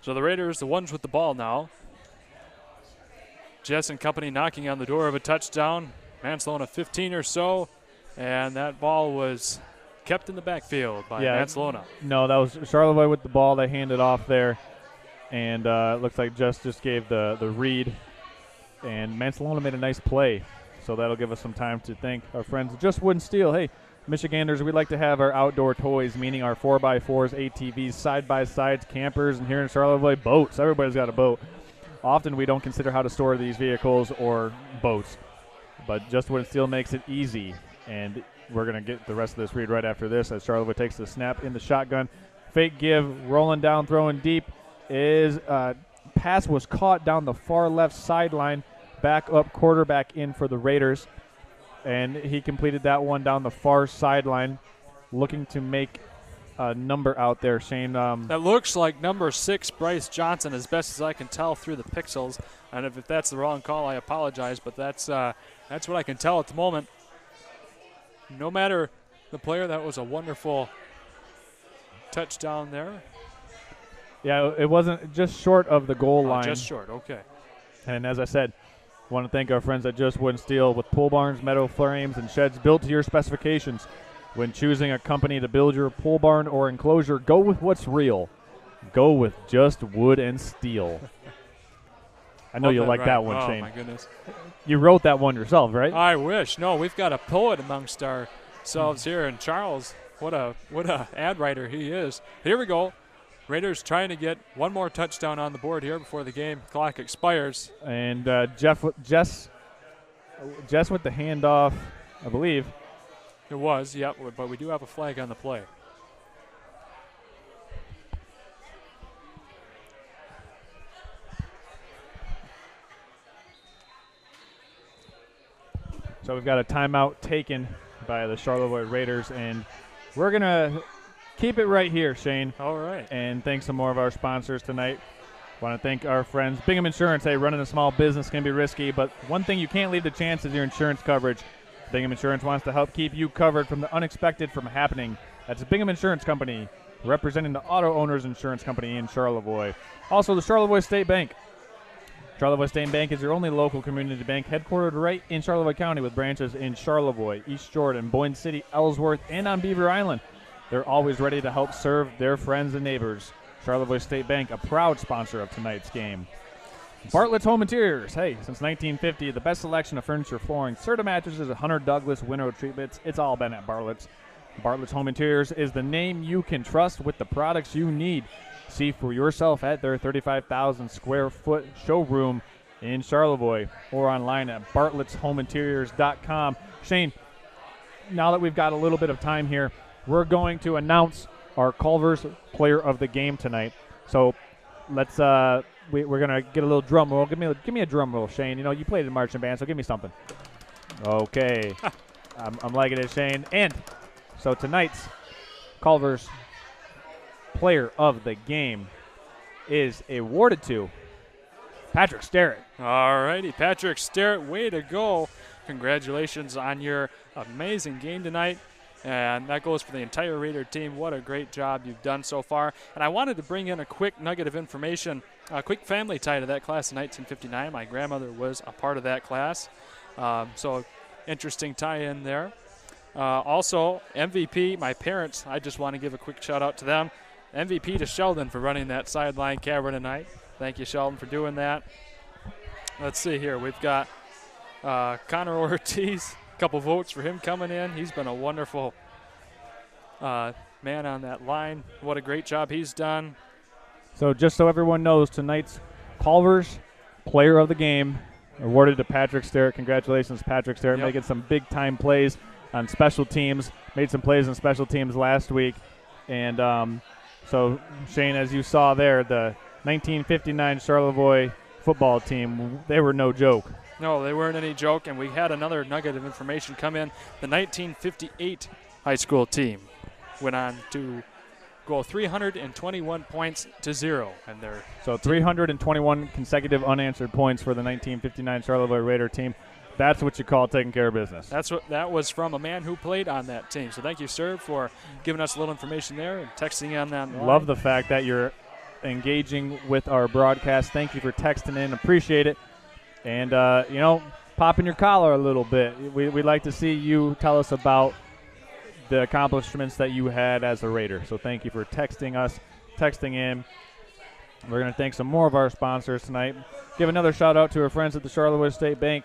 Speaker 1: So the Raiders, the ones with the ball now. Jess and company knocking on the door of a touchdown. Mancelona 15 or so, and that ball was kept in the backfield by Mancelona.
Speaker 2: No, that was Charlevoix with the ball. They handed off there, and it looks like Jess just gave the read, and Mancelona made a nice play. So that'll give us some time to thank our friends at Just Wooden Steel. Hey, Michiganders, we'd like to have our outdoor toys, meaning our 4x4s, ATVs, side-by-sides, campers, and here in Charlevoix, boats. Everybody's got a boat. Often we don't consider how to store these vehicles or boats, but Just Wooden Steel makes it easy, and we're going to get the rest of this read right after this as Charlevoix takes the snap in the shotgun. Fake give, rolling down, throwing deep. Pass was caught down the far left sideline. Back up, quarterback in for the Raiders, and he completed that one down the far sideline, looking to make a number out there, Shane.
Speaker 1: That looks like number 6, Bryce Johnson, as best as I can tell through the pixels. And if that's the wrong call, I apologize, but that's what I can tell at the moment. No matter the player, that was a wonderful touchdown there.
Speaker 2: Yeah, it wasn't just short of the goal line.
Speaker 1: Just short, okay.
Speaker 2: And as I said, I want to thank our friends at Just Wooden Steel with pole barns, metal frames, and sheds built to your specifications. When choosing a company to build your pole barn or enclosure, go with what's real. Go with Just Wood and Steel. I know you'll like that one, Shane.
Speaker 1: Oh, my goodness.
Speaker 2: You wrote that one yourself, right?
Speaker 1: I wish. No, we've got a poet amongst ourselves here, and Charles, what a ad writer he is. Here we go. Raiders trying to get one more touchdown on the board here before the game clock expires.
Speaker 2: And Jess with the handoff, I believe.
Speaker 1: It was, yep, but we do have a flag on the play.
Speaker 2: So we've got a timeout taken by the Charlevoix Raiders, and we're going to keep it right here, Shane.
Speaker 1: All right.
Speaker 2: And thanks some more of our sponsors tonight. Want to thank our friends. Bingham Insurance. Hey, running a small business can be risky, but one thing you can't leave to chance is your insurance coverage. Bingham Insurance wants to help keep you covered from the unexpected from happening. That's Bingham Insurance Company, representing the Auto Owners Insurance Company in Charlevoix. Also, the Charlevoix State Bank. Charlevoix State Bank is your only local community bank, headquartered right in Charlevoix County with branches in Charlevoix, East Jordan, Boyne City, Ellsworth, and on Beaver Island. They're always ready to help serve their friends and neighbors. Charlevoix State Bank, a proud sponsor of tonight's game. Bartlett's Home Interiors. Hey, since 1950, the best selection of furniture, flooring, Serta mattresses, Hunter Douglas window treatments. It's all been at Bartlett's. Bartlett's Home Interiors is the name you can trust with the products you need. See for yourself at their 35,000 square foot showroom in Charlevoix or online at bartlettshomeinteriors.com. Shane, now that we've got a little bit of time here, we're going to announce our Culver's player of the game tonight. So let's we're gonna get a little drum roll. Give me a drum roll, Shane. You know you played in marching band, so give me something. Okay, I'm liking it, Shane. And so tonight's Culver's player of the game is awarded to Patrick Sterrett.
Speaker 1: All righty, Patrick Sterrett, way to go. Congratulations on your amazing game tonight. And that goes for the entire Rayder team. What a great job you've done so far. And I wanted to bring in a quick nugget of information, a quick family tie to that class in 1959. My grandmother was a part of that class. So interesting tie in there. Also, MVP, my parents, I just want to give a quick shout out to them. MVP to Sheldon for running that sideline camera tonight. Thank you, Sheldon, for doing that. Let's see here. We've got Connor Ortiz. A couple votes for him coming in. He's been a wonderful man on that line. What a great job he's done.
Speaker 2: So just so everyone knows, tonight's Culver's player of the game awarded to Patrick Sterrett. Congratulations, Patrick Sterrett, making some big-time plays on special teams. Made some plays on special teams last week. And so, Shane, as you saw there, the 1959 Charlevoix football team, they were no joke.
Speaker 1: No, they weren't any joke, and we had another nugget of information come in. The 1958 high school team went on to go 321 points to 0. And
Speaker 2: so 321 consecutive unanswered points for the 1959 Charlevoix Rayder team. That's what you call taking care of business.
Speaker 1: That was from a man who played on that team. So thank you, sir, for giving us a little information there and texting on that line.
Speaker 2: Love the fact that you're engaging with our broadcast. Thank you for texting in. Appreciate it. And, popping your collar a little bit. We'd like to see you tell us about the accomplishments that you had as a Raider. So thank you for texting in. We're going to thank some more of our sponsors tonight. Give another shout-out to our friends at the Charlevoix State Bank.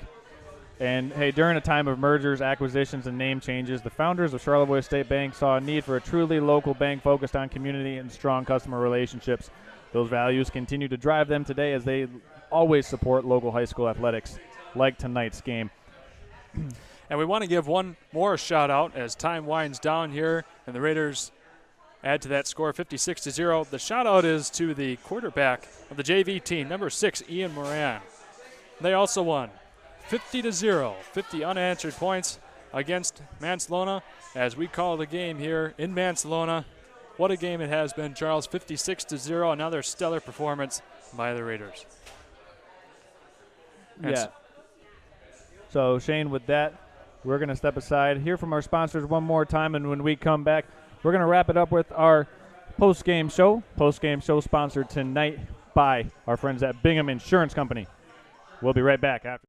Speaker 2: And, hey, during a time of mergers, acquisitions, and name changes, the founders of Charlevoix State Bank saw a need for a truly local bank focused on community and strong customer relationships. Those values continue to drive them today as they always support local high school athletics, like tonight's game.
Speaker 1: And we want to give one more shout-out as time winds down here, and the Raiders add to that score 56-0. The shout-out is to the quarterback of the JV team, number 6, Ian Moran. They also won 50-0, 50 unanswered points against Mancelona as we call the game here in Mancelona. What a game it has been, Charles. 56-0, another stellar performance by the Raiders.
Speaker 2: Yeah. So, Shane, with that, we're going to step aside, hear from our sponsors one more time, and when we come back, we're going to wrap it up with our post-game show. Post-game show sponsored tonight by our friends at Bingham Insurance Company. We'll be right back after.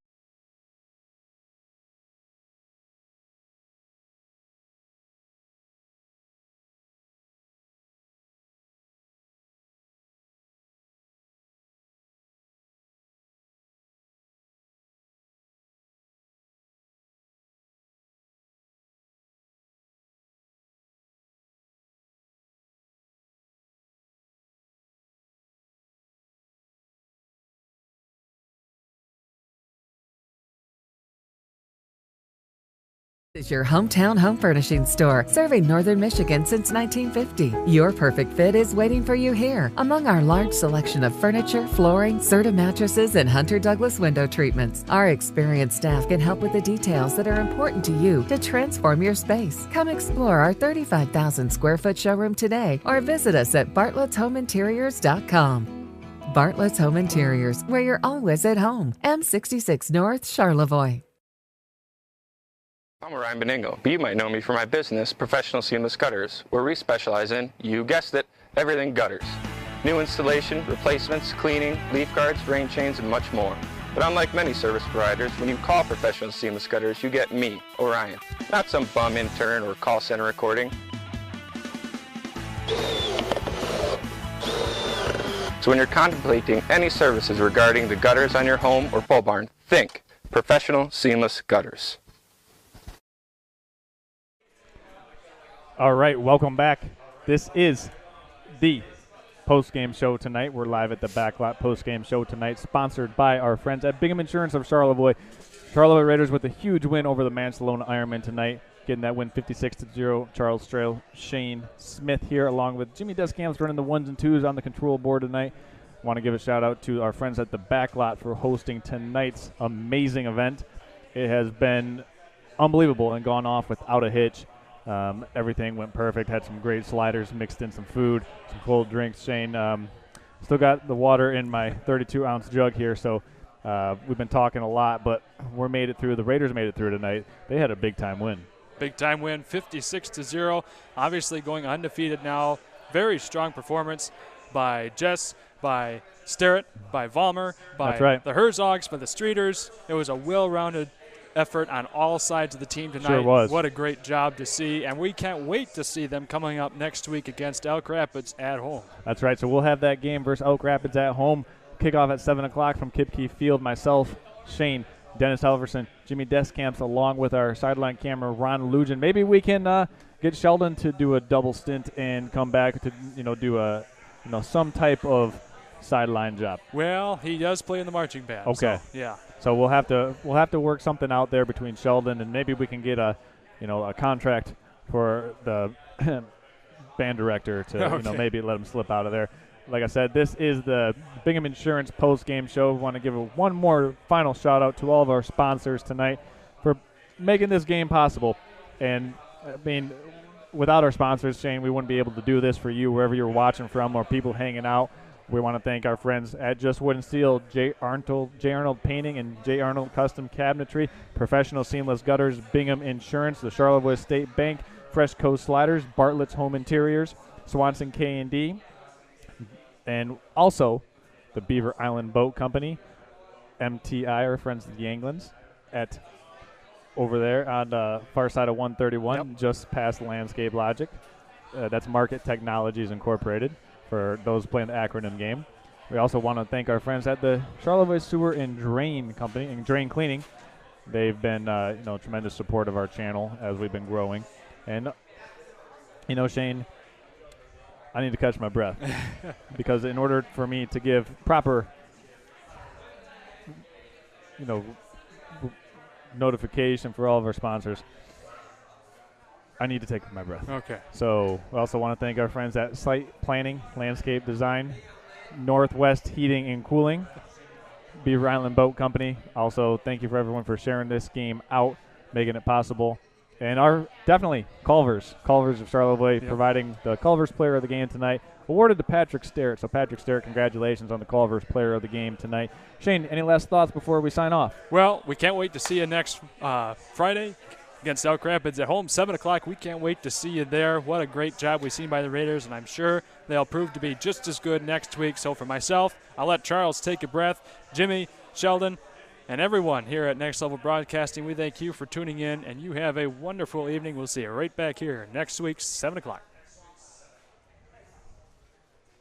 Speaker 6: Is your hometown home furnishing store, serving Northern Michigan since 1950. Your perfect fit is waiting for you here. Among our large selection of furniture, flooring, Serta mattresses, and Hunter Douglas window treatments, our experienced staff can help with the details that are important to you to transform your space. Come explore our 35,000 square foot showroom today or visit us at bartlettshomeinteriors.com. Bartlett's Home Interiors, where you're always at home. M66 North, Charlevoix.
Speaker 8: I'm Ryan Beningo, but you might know me for my business, Professional Seamless Gutters, where we specialize in, you guessed it, everything gutters. New installation, replacements, cleaning, leaf guards, rain chains, and much more. But unlike many service providers, when you call Professional Seamless Gutters, you get me, Orion, not some bum intern or call center recording. So when you're contemplating any services regarding the gutters on your home or pole barn, think Professional Seamless Gutters.
Speaker 2: All right, welcome back. This is the post-game show tonight. We're live at the Backlot post-game show tonight, sponsored by our friends at Bingham Insurance of Charlevoix. Charlevoix Raiders with a huge win over the Mancelona Ironmen tonight, getting that win 56-0. Charles Strail, Shane Smith here, along with Jimmy Descamps running the 1s and 2s on the control board tonight. Want to give a shout-out to our friends at the Backlot for hosting tonight's amazing event. It has been unbelievable and gone off without a hitch. Everything went perfect. Had some great sliders, mixed in some food, some cold drinks. Shane, still got the water in my 32-ounce jug here, so we've been talking a lot, but we made it through. The Raiders made it through tonight. They had a big-time win.
Speaker 1: Big-time win, 56-0. Obviously going undefeated now. Very strong performance by Jess, by Sterrett, by Vollmer, by the Herzogs, by the Streeters. It was a well-rounded effort on all sides of the team tonight.
Speaker 2: Sure was.
Speaker 1: What a great job to see, and we can't wait to see them coming up next week against Elk Rapids at home.
Speaker 2: That's right, so we'll have that game versus Elk Rapids at home. Kickoff at 7 o'clock from Kipke Field. Myself, Shane, Dennis Halverson, Jimmy Descamps, along with our sideline camera, Ron Lujan. Maybe we can get Sheldon to do a double stint and come back to do a some type of sideline job.
Speaker 1: Well, he does play in the marching band.
Speaker 2: Okay.
Speaker 1: So, yeah.
Speaker 2: So we'll have to work something out there between Sheldon, and maybe we can get a contract for the band director to maybe let him slip out of there. Like I said, this is the Bingham Insurance post-game show. We want to give one more final shout-out to all of our sponsors tonight for making this game possible. And, I mean, without our sponsors, Shane, we wouldn't be able to do this for you wherever you're watching from or people hanging out. We want to thank our friends at Just Wood and Steel, J. Arnold Painting and J. Arnold Custom Cabinetry, Professional Seamless Gutters, Bingham Insurance, the Charlevoix State Bank, Fresh Coast Sliders, Bartlett's Home Interiors, Swanson K&D, and also the Beaver Island Boat Company, MTI, our friends at the Anglins, at over there on the far side of 131, just past Landscape Logic. That's Market Technologies Incorporated, for those playing the acronym game. We also want to thank our friends at the Charlevoix Sewer and Drain Company and Drain Cleaning. They've been tremendous support of our channel as we've been growing. And Shane, I need to catch my breath because in order for me to give proper notification for all of our sponsors, I need to take my breath.
Speaker 1: Okay.
Speaker 2: So we also want to thank our friends at Site Planning, Landscape Design, Northwest Heating and Cooling, Beaver Island Boat Company. Also, thank you for everyone for sharing this game out, making it possible. And definitely Culver's of Charlevoix, providing the Culver's Player of the Game tonight, awarded to Patrick Sterrett. So Patrick Sterrett, congratulations on the Culver's Player of the Game tonight. Shane, any last thoughts before we sign off?
Speaker 1: Well, we can't wait to see you next Friday against Elk Rapids at home, 7 o'clock. We can't wait to see you there. What a great job we've seen by the Raiders, and I'm sure they'll prove to be just as good next week. So for myself, I'll let Charles take a breath. Jimmy, Sheldon, and everyone here at Next Level Broadcasting, we thank you for tuning in, and you have a wonderful evening. We'll see you right back here next week, 7 o'clock.